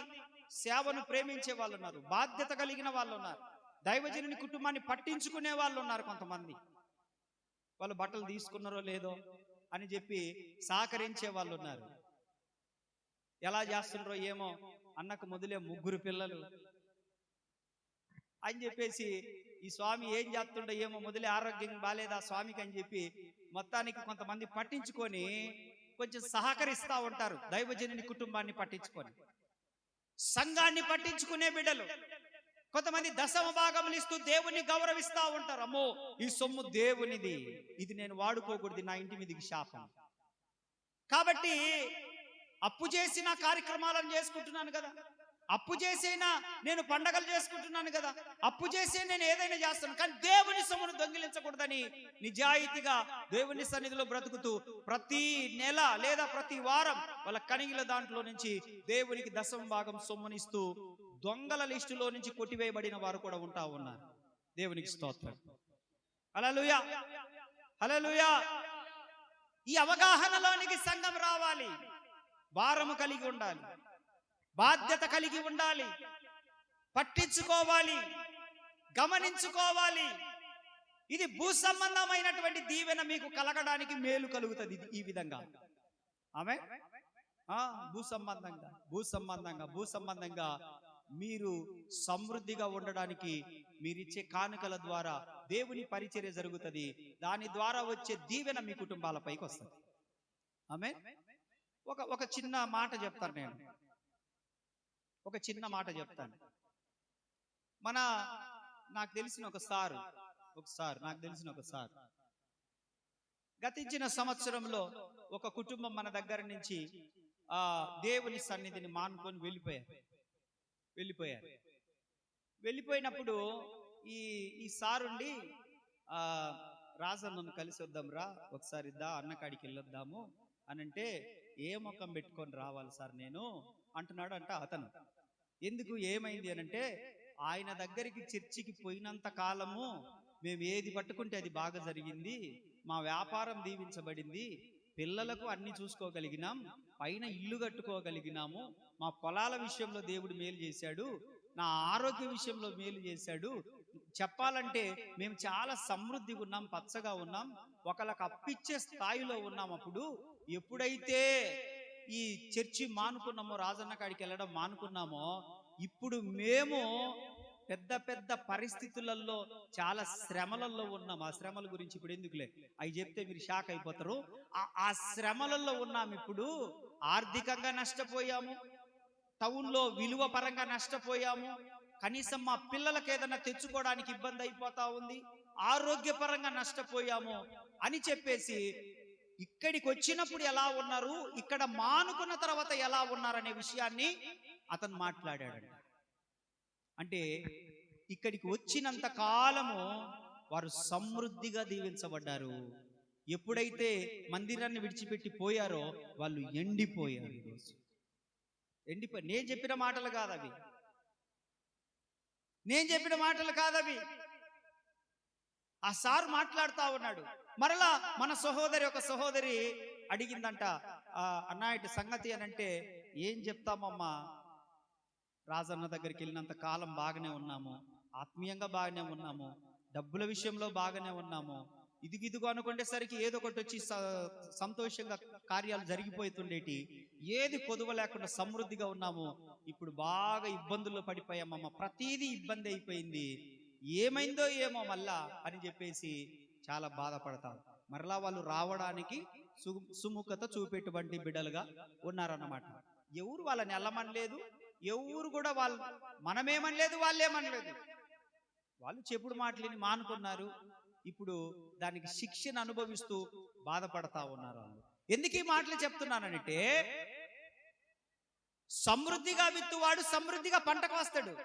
S1: సేవను ప్రేమించే వాళ్ళు ఉన్నారు, బాధ్యత కలిగిన వాళ్ళు ఉన్నారు, దైవజనుని కుటుంబాన్ని పట్టించుకునే వాళ్ళు ఉన్నారు. కొంతమంది వాళ్ళు బట్టలు తీసుకున్నారో లేదో అని చెప్పి సహకరించే వాళ్ళు ఉన్నారు. ఎలా చేస్తున్నారో ఏమో, అన్నకు మొదలే 3 పిల్లలు అని చెప్పేసి ఈ స్వామి ఏం చేస్తుండో ఏమో, మొదలే ఆరోగ్యం బాలేదా స్వామికి అని చెప్పి మొత్తానికి కొంతమంది పట్టించుకొని కొంచెం సహకరిస్తా ఉంటారు. దైవజనుని కుటుంబాన్ని పట్టించుకొని, సంఘాన్ని పట్టించుకునే బిడ్డలు కొంతమంది దశమ భాగములు ఇస్తూ దేవుణ్ణి గౌరవిస్తా ఉంటారు. అమ్మో, ఈ సొమ్ము దేవునిది, ఇది నేను వాడుకోకూడదు, నా ఇంటి మీదకి శాపం. కాబట్టి అప్పు చేసిన కార్యక్రమాలను చేసుకుంటున్నాను కదా, అప్పు చేసైనా నేను పండగలు చేసుకుంటున్నాను కదా, అప్పు చేసే నేను ఏదైనా చేస్తాను, కానీ దేవుని సొమ్మును దొంగిలించకూడదని నిజాయితీగా దేవుని సన్నిధిలో బ్రతుకుతూ ప్రతి నెల లేదా ప్రతి వారం వాళ్ళ కనిగిల దాంట్లో నుంచి దేవునికి దశమ భాగం సొమ్మునిస్తూ దొంగల లిస్టులో నుంచి కొట్టివేయబడిన వారు కూడా ఉంటా ఉన్నారు. దేవునికి స్తోత్రం. హల్లెలూయా, హల్లెలూయా. ఈ అవగాహనలోనికి సంఘం రావాలి. భారము కలిగి ఉండాలి, బాధ్యత కలిగి ఉండాలి, పట్టించుకోవాలి, గమనించుకోవాలి. ఇది భూ సంబంధమైనటువంటి దీవెన మీకు కలగడానికి మేలు కలుగుతుంది ఈ విధంగా. ఆమె భూ సంబంధంగా మీరు సమృద్ధిగా ఉండడానికి మీరిచ్చే కానుకల ద్వారా దేవుని పరిచర్య జరుగుతుంది. దాని ద్వారా వచ్చే దీవెన మీ కుటుంబాలపైకి వస్తుంది. ఆమె ఒక చిన్న మాట చెప్తాను. నేను ఒక చిన్న మాట చెప్తాను. నాకు తెలిసిన ఒక సార్ గతించిన సంవత్సరంలో ఒక కుటుంబం మన దగ్గర నుంచి దేవుని సన్నిధిని మానుకొని వెళ్ళిపోయారు. వెళ్ళిపోయినప్పుడు ఈ ఈ సారుండి ఆ రాజన్నను కలిసి వద్దాం రా, ఒకసారి అన్నకాడికి వెళ్ళొద్దాము అని అంటే, ఏ ముఖం పెట్టుకొని రావాలి సార్ నేను అంటున్నాడు అంట అతను. ఎందుకు, ఏమైంది అని అంటే, ఆయన దగ్గరికి చర్చికి పోయినంత కాలము మేము ఏది పట్టుకుంటే అది బాగా జరిగింది, మా వ్యాపారం దీవించబడింది, పిల్లలకు అన్ని చూసుకోగలిగినాం, పైన ఇల్లు కట్టుకోగలిగినాము, మా పొలాల విషయంలో దేవుడు మేలు చేశాడు, నా ఆరోగ్య విషయంలో మేలు చేశాడు, చెప్పాలంటే మేము చాలా సమృద్ధిగా ఉన్నాం, పచ్చగా ఉన్నాం, ఒకళ్ళకి అప్పిచ్చే స్థాయిలో ఉన్నాం. అప్పుడు ఎప్పుడైతే ఈ చర్చి మానుకున్నామో, రాజన్న కాడికి వెళ్ళడం మానుకున్నామో, ఇప్పుడు మేము పెద్ద పెద్ద పరిస్థితులలో చాలా శ్రమలలో ఉన్నాం. ఆ శ్రమల గురించి ఇప్పుడు ఎందుకులే, అవి చెప్తే మీరు షాక్ అయిపోతారు. ఆ శ్రమలలో ఉన్నాం. ఇప్పుడు ఆర్థికంగా నష్టపోయాము, టౌన్లో విలువ పరంగా నష్టపోయాము, కనీసం మా పిల్లలకి ఏదైనా తెచ్చుకోవడానికి ఇబ్బంది అయిపోతా ఉంది, ఆరోగ్యపరంగా నష్టపోయాము అని చెప్పేసి ఇక్కడికి వచ్చినప్పుడు ఎలా ఉన్నారు, ఇక్కడ మానుకున్న తర్వాత ఎలా ఉన్నారనే విషయాన్ని అతను మాట్లాడాడు. అంటే ఇక్కడికి వచ్చినంత కాలము వారు సమృద్ధిగా దీవించబడ్డారు. ఎప్పుడైతే మందిరాన్ని విడిచిపెట్టి పోయారో వాళ్ళు ఎండిపోయారు. ఈరోజు ఎండిపోయి, నేను చెప్పిన మాటలు కాదవి, నేను చెప్పిన మాటలు కాదవి. ఆ సారు మాట్లాడుతా ఉన్నాడు. మరలా మన ఒక సహోదరి అడిగిందంట, అన్నా ఇటు సంగతి అని అంటే, ఏం చెప్తామమ్మా, రాజన్న దగ్గరికి వెళ్ళినంత కాలం బాగానే ఉన్నాము, ఆత్మీయంగా బాగానే ఉన్నాము, డబ్బుల విషయంలో బాగానే ఉన్నాము, ఇదిగిదిగో అనుకునేసరికి ఏదో ఒకటి వచ్చి సంతోషంగా కార్యాలు జరిగిపోతుండేటి, ఏది కొదువ లేకుండా సమృద్ధిగా ఉన్నాము, ఇప్పుడు బాగా ఇబ్బందుల్లో పడిపోయామమ్మ, ప్రతీదీ ఇబ్బంది అయిపోయింది, ఏమైందో ఏమో మళ్ళా అని చెప్పేసి చాలా బాధపడతాం. మరలా వాళ్ళు రావడానికి సుముఖత చూపేటువంటి బిడ్డలుగా ఉన్నారన్నమాట. ఎవరు వాళ్ళని వెళ్ళమనలేదు, ఎవరు కూడా వాళ్ళు మనమేమనలేదు, వాళ్ళేమనలేదు, వాళ్ళు చెప్పుడు మాటలని మానుకున్నారు. ఇప్పుడు దానికి శిక్షను అనుభవిస్తూ బాధపడతా ఉన్నారు. ఎందుకు ఈ మాటలు చెప్తున్నానంటే, సమృద్ధిగా విత్తువాడు సమృద్ధిగా పంటకు వస్తాడు.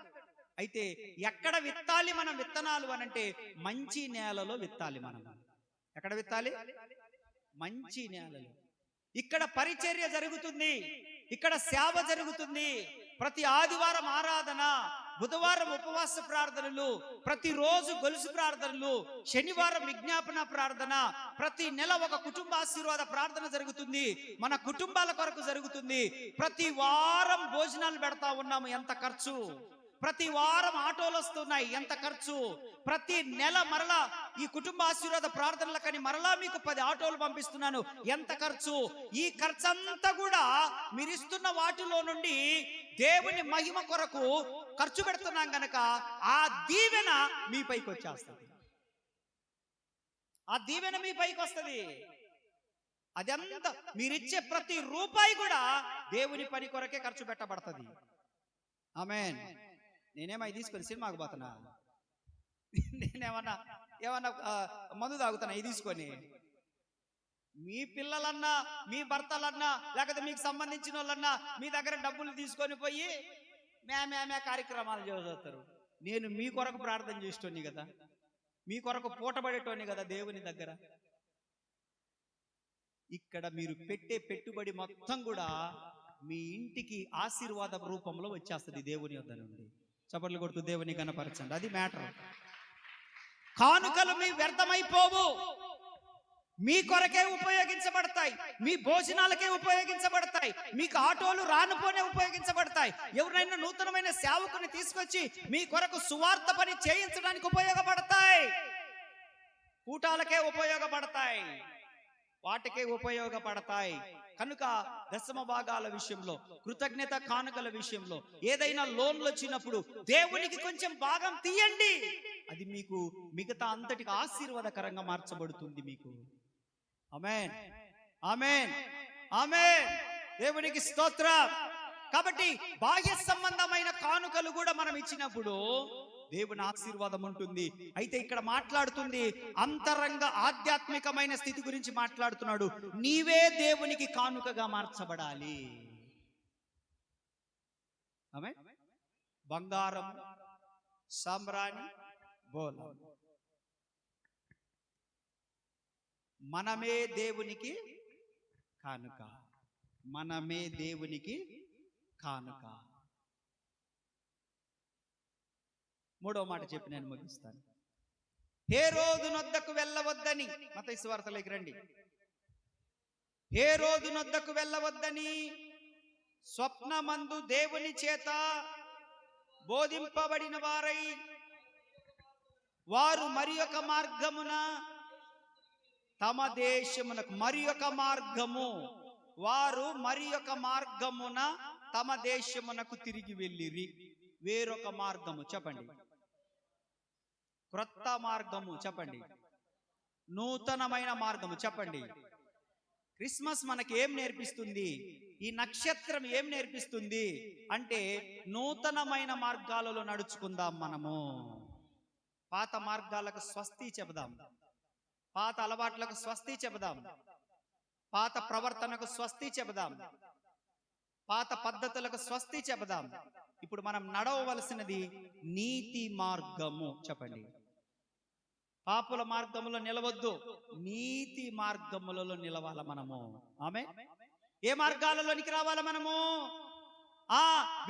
S1: అయితే ఎక్కడ విత్తాలి మనం విత్తనాలు అనంటే, మంచి నేలలో విత్తాలి. మనం ఎక్కడ విత్తాలి? మంచి నేలలో. ఇక్కడ పరిచర్య జరుగుతుంది, ఇక్కడ సేవ జరుగుతుంది, ప్రతి ఆదివారం ఆరాధన, బుధవారం ఉపవాస ప్రార్థనలు, ప్రతిరోజు గొలుసు ప్రార్థనలు, శనివారం విజ్ఞాపన ప్రార్థన, ప్రతి నెల ఒక కుటుంబ ఆశీర్వాద ప్రార్థన జరుగుతుంది, మన కుటుంబాల కొరకు జరుగుతుంది. ప్రతి వారం భోజనాలు పెడతా ఉన్నాము, ఎంత ఖర్చు, ప్రతి వారం ఆటోలు వస్తున్నాయి, ఎంత ఖర్చు, ప్రతి నెల మరలా ఈ కుటుంబ ఆశీర్వాద ప్రార్థనలకని మరలా మీకు 10 ఆటోలు పంపిస్తున్నాను, ఎంత ఖర్చు. ఈ ఖర్చంతా కూడా మీరు ఇస్తున్న వాటిలో నుండి దేవుని మహిమ కొరకు ఖర్చు పెడుతున్నాం గనక ఆ దీవెన మీ పైకి వచ్చేస్తుంది, ఆ దీవెన మీ పైకి వస్తుంది. అదంతా మీరిచ్చే ప్రతి రూపాయి కూడా దేవుని పని కొరకే ఖర్చు పెట్టబడుతుంది. ఆమేన్. నేనేమై తీసుకొని సినిమాకు పోతున్నా, నేనేమన్నా మందు తాగుతున్నా ఇది తీసుకొని? మీ పిల్లలన్నా, మీ భర్తలన్నా, లేకపోతే మీకు సంబంధించిన వాళ్ళన్నా మీ దగ్గర డబ్బులు తీసుకొని పోయి మే కార్యక్రమాలు చేస్తారు. నేను మీ కొరకు ప్రార్థన చేసేటోని కదా, మీ కొరకు పూటబడేటోని కదా దేవుని దగ్గర. ఇక్కడ మీరు పెట్టే పెట్టుబడి మొత్తం కూడా మీ ఇంటికి ఆశీర్వాద రూపంలో వచ్చేస్తుంది దేవుని యొద్ద నుండి. చప్పట్లు కొడుతూ దేవుని కనపరచండి, అది మ్యాటర్. కానుకలు మీ వ్యర్థమైపోవు, మీ కొరకే ఉపయోగించబడతాయి, మీ భోజనాలకే ఉపయోగించబడతాయి, మీకు ఆటోలు రానుపోనే ఉపయోగించబడతాయి, ఎవరైనా నూతనమైన సేవకుని తీసుకొచ్చి మీ కొరకు సువార్త పని చేయించడానికి ఉపయోగపడతాయి, కూటాలకే ఉపయోగపడతాయి, వాటికే ఉపయోగపడతాయి. కనుక దశమ భాగాల విషయంలో, కృతజ్ఞత కానుకల విషయంలో, ఏదైనా లోన్లు వచ్చినప్పుడు దేవునికి కొంచెం భాగం తీయండి, అది మీకు మిగతా అంతటికి ఆశీర్వాదకరంగా మార్చబడుతుంది మీకు. ఆమేన్, ఆమేన్, ఆమేన్. దేవునికి స్తోత్రం. కాబట్టి బాహ్య సంబంధమైన కానుకలు కూడా మనం ఇచ్చినప్పుడు దేవుని ఆశీర్వాదం ఉంటుంది. అయితే ఇక్కడ మాట్లాడుతుంది అంతరంగ ఆధ్యాత్మికమైన స్థితి గురించి మాట్లాడుతున్నాడు. నీవే దేవునికి కానుకగా మార్చబడాలి. ఆమేన్. బంగారం, సాంబ్రాణి బోలం. మనమే దేవునికి కానుక, మనమే దేవునికి కానుక. మూడో మాట చెప్పి నేను ముగిస్తాను. హేరోదు నొద్దకు వెళ్ళవద్దని, మత్తయి సువార్తలోకి రండి. హేరోదు నొద్దకు వెళ్ళవద్దని స్వప్నమందు దేవుని చేత బోధింపబడిన వారై వారు మరి ఒక మార్గమున తమ దేశమునకు, మరి ఒక మార్గము, వారు మరి ఒక మార్గమున తమ దేశమునకు తిరిగి వెళ్ళిరి. వేరొక మార్గము చెప్పండి, క్రొత్త మార్గము చెప్పండి, నూతనమైన మార్గము చెప్పండి. క్రిస్మస్ మనకి ఏం నేర్పిస్తుంది? ఈ నక్షత్రం ఏం నేర్పిస్తుంది అంటే నూతనమైన మార్గాలలో నడుచుకుందాం. మనము పాత మార్గాలకు స్వస్తి చెబుదాం, పాత అలవాట్లకు స్వస్తి చెబుదాం, పాత ప్రవర్తనకు స్వస్తి చెబుదాం, పాత పద్ధతులకు స్వస్తి చెబుదాం. ఇప్పుడు మనం నడవవలసినది నీతి మార్గము చెప్పండి. పాపుల మార్గములో నిలవద్దు, నీతి మార్గములలో నిలవాల మనము. ఆమె ఏ మార్గాలలోనికి రావాల మనము?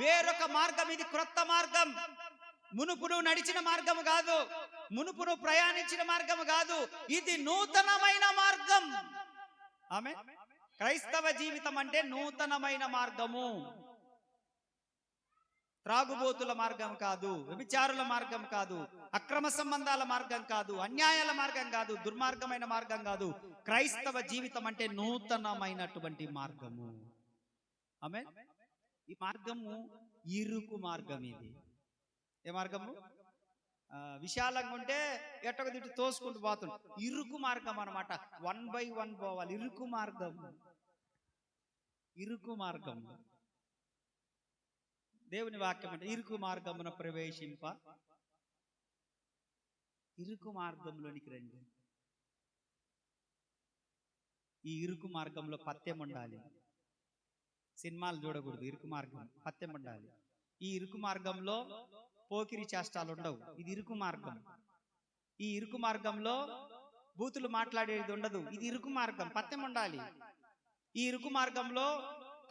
S1: వేరొక మార్గం, ఇది క్రొత్త మార్గం. మునుపు నువ్వు నడిచిన మార్గము కాదు, మునుపు నువ్వు ప్రయాణించిన మార్గము కాదు, ఇది నూతనమైన మార్గం. ఆమె క్రైస్తవ జీవితం అంటే నూతనమైన మార్గము. త్రాగుబోతుల మార్గం కాదు, వ్యభిచారుల మార్గం కాదు, అక్రమ సంబంధాల మార్గం కాదు, అన్యాయాల మార్గం కాదు, దుర్మార్గమైన మార్గం కాదు. క్రైస్తవ జీవితం అంటే నూతనమైనటువంటి మార్గము. ఆమె ఈ మార్గము ఇరుకు మార్గం. ఇది ఏ మార్గము? విశాలంగా ఉంటే ఎట్టక తిట్టు తోసుకుంటూ పోతుంది. ఇరుకు మార్గం అన్నమాట. 1 by 1 పోవాలి. ఇరుకు మార్గం, ఇరుకు మార్గం. దేవుని వాక్యం అంటే ఇరుకు మార్గమున ప్రవేశింప, ఇరుకు మార్గంలోనికి రండి. ఈ ఇరుకు మార్గంలో పత్యం ఉండాలి. సినిమాలు చూడకూడదు. ఇరుకు మార్గం పత్యం ఉండాలి. ఈ ఇరుకు మార్గంలో పోకిరి చేష్టాలు ఉండవు. ఇది ఇరుకు మార్గం. ఈ ఇరుకు మార్గంలో బూతులు మాట్లాడేది ఉండదు. ఇది ఇరుకు మార్గం, పత్యం ఉండాలి. ఈ ఇరుకు మార్గంలో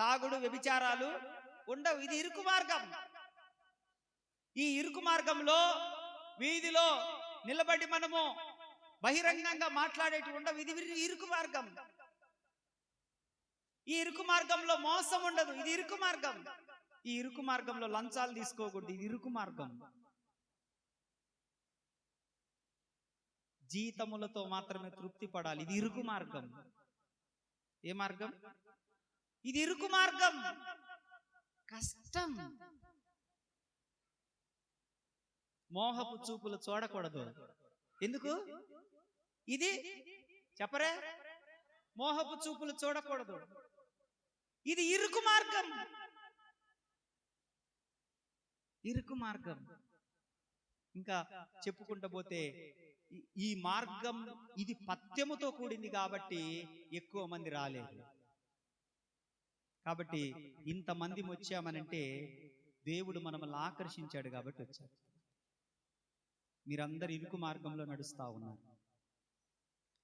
S1: తాగుడు, వ్యభిచారాలు ఉండవు. ఇది ఇరుకు మార్గం. ఈ ఇరుకు మార్గంలో వీధిలో నిలబడి మనము బహిరంగంగా మాట్లాడేటి ఉండవు. ఇది ఇరుకు మార్గం. ఈ ఇరుకు మార్గంలో మోసం ఉండదు. ఇది ఇరుకు మార్గం. ఈ ఇరుకు మార్గంలో లంచాలు తీసుకోకూడదు. ఇది ఇరుకు మార్గం. జీతములతో మాత్రమే తృప్తి పడాలి. ఇది ఇరుకు మార్గం. ఏ మార్గం? ఇది ఇరుకు మార్గం. కష్టం. మోహపు చూపులు చూడకూడదు. ఎందుకు? ఇది చెప్పరే, మోహపు చూపులు చూడకూడదు. ఇది ఇరుకు మార్గం. ఇరుకు మార్గం. ఇంకా చెప్పుకుంటూ పోతే ఈ మార్గం ఇది పత్యముతో కూడింది కాబట్టి ఎక్కువ మంది రాలేదు. కాబట్టి ఇంతమంది వచ్చామనంటే దేవుడు మనల్ని ఆకర్షించాడు కాబట్టి వచ్చారు. మీరందరు ఇరుకు మార్గంలో నడుస్తా ఉన్నారు.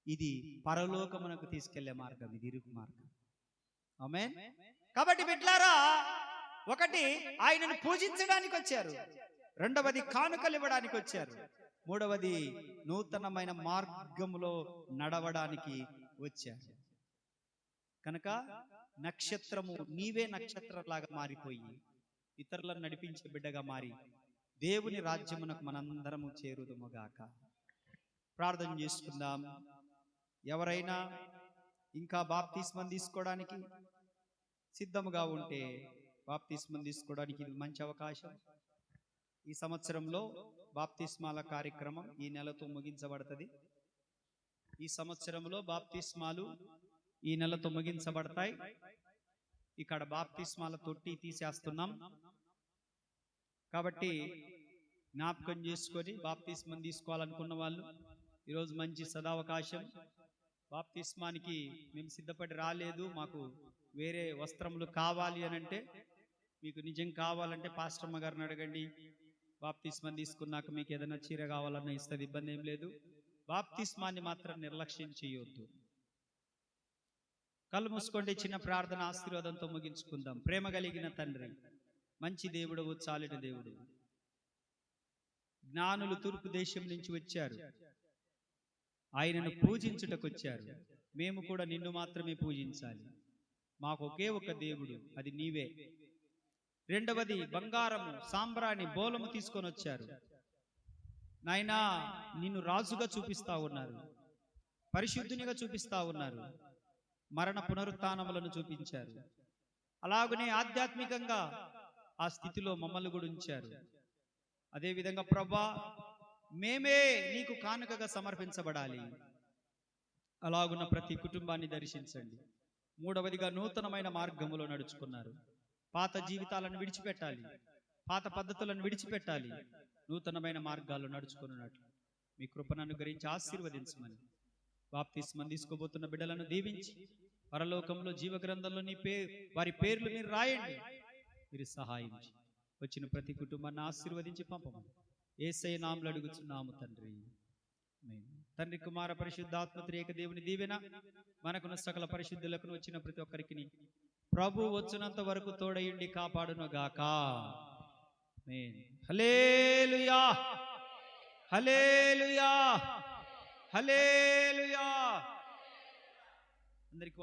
S1: ఇది పరలోకమునకు తీసుకెళ్లే మార్గం. ఇది ఇరుకు మార్గం. ఆమేన్. కాబట్టి బిడ్డలారా, ఒకటి ఆయనను పూజించడానికి వచ్చారు, రెండవది కానుకలు ఇవ్వడానికి వచ్చారు, మూడవది నూతనమైన మార్గములో నడవడానికి వచ్చారు. కనుక నక్షత్రము, నీవే నక్షత్రంలాగా మారిపోయి ఇతరులను నడిపించే బిడ్డగా మారి దేవుని రాజ్యమునకు మనందరము చేరుదుముగాక. ప్రార్థన చేసుకుందాం. ఎవరైనా ఇంకా బాప్తిస్మం తీసుకోవడానికి సిద్ధముగా ఉంటే బాప్తిస్మం తీసుకోవడానికి ఇది మంచి అవకాశం. ఈ సంవత్సరంలో బాప్తిస్మాల కార్యక్రమం ఈ నెలతో ముగించబడుతుంది. ఈ సంవత్సరంలో బాప్తిస్మాలు ఈ నెలతో ముగించబడతాయి. ఇక్కడ బాప్తిస్మాల తొట్టి తీసేస్తున్నాం కాబట్టి జ్ఞాపకం చేసుకొని బాప్తిస్మం తీసుకోవాలనుకున్న వాళ్ళు ఈరోజు మంచి సదావకాశం. బాప్తిస్మానికి మేము సిద్ధపడి రాలేదు, మాకు వేరే వస్త్రములు కావాలి అని అంటే, మీకు నిజం కావాలంటే పాస్టర్మ గారిని అడగండి, బాప్తిస్మం తీసుకున్నాక మీకు ఏదైనా చీర కావాలన్నా ఇస్తుంది, ఇబ్బంది ఏం లేదు. బాప్తిస్మాన్ని మాత్రం నిర్లక్ష్యం చేయొద్దు. కళ్ళు మూసుకోండి, చిన్న ప్రార్థన ఆశీర్వాదంతో ముగించుకుందాం. ప్రేమ కలిగిన తండ్రి, మంచి దేవుడు, చాలిన దేవుడు, జ్ఞానులు తూర్పు దేశం నుంచి వచ్చారు, ఆయనను పూజించుటకు వచ్చారు. మేము కూడా నిన్ను మాత్రమే పూజించాలి. మాకు ఒకే ఒక దేవుడు, అది నీవే. రెండవది, బంగారము, సాంబ్రాణి, బోలము తీసుకొని వచ్చారు. నాయనా, నిన్ను రాజుగా చూపిస్తా ఉన్నారు, పరిశుద్ధునిగా చూపిస్తా ఉన్నారు, మరణ పునరుత్థానములను చూపించారు. అలాగనే ఆధ్యాత్మికంగా ఆ స్థితిలో మమ్మల్ని కూడా ఉంచారు. అదేవిధంగా ప్రభా, మేమే నీకు కానుకగా సమర్పించబడాలి. అలాగున్న ప్రతి కుటుంబాన్ని దర్శించండి. మూడవదిగా, నూతనమైన మార్గములో నడుచుకున్నారు. పాత జీవితాలను విడిచిపెట్టాలి, పాత పద్ధతులను విడిచిపెట్టాలి, నూతనమైన మార్గాల్లో నడుచుకున్నట్లు మీ కృపను అనుగ్రహించి ఆశీర్వదించమని, బాప్తిస్మం తీసుకోబోతున్న బిడ్డలను దీవించి పరలోకంలో జీవగ్రంథంలో వారి పేర్లు మీరు రాయండి. మీరు సహాయం వచ్చిన ప్రతి కుటుంబాన్ని ఆశీర్వదించి పంపమని యేసయ్య నామములో అడుగుచున్నాము తండ్రి. ఆమేన్. తండ్రి, కుమార, పరిశుద్ధాత్మ త్రియేక దేవుని దీవెన మనకున్న సకల పరిశుద్ధులకు వచ్చిన ప్రతి ఒక్కరికి ప్రభు వచ్చినంత వరకు తోడయుండి కాపాడును గాక. ఆమేన్. హల్లెలూయా, హల్లెలూయా, హల్లెలూయా. అందరికి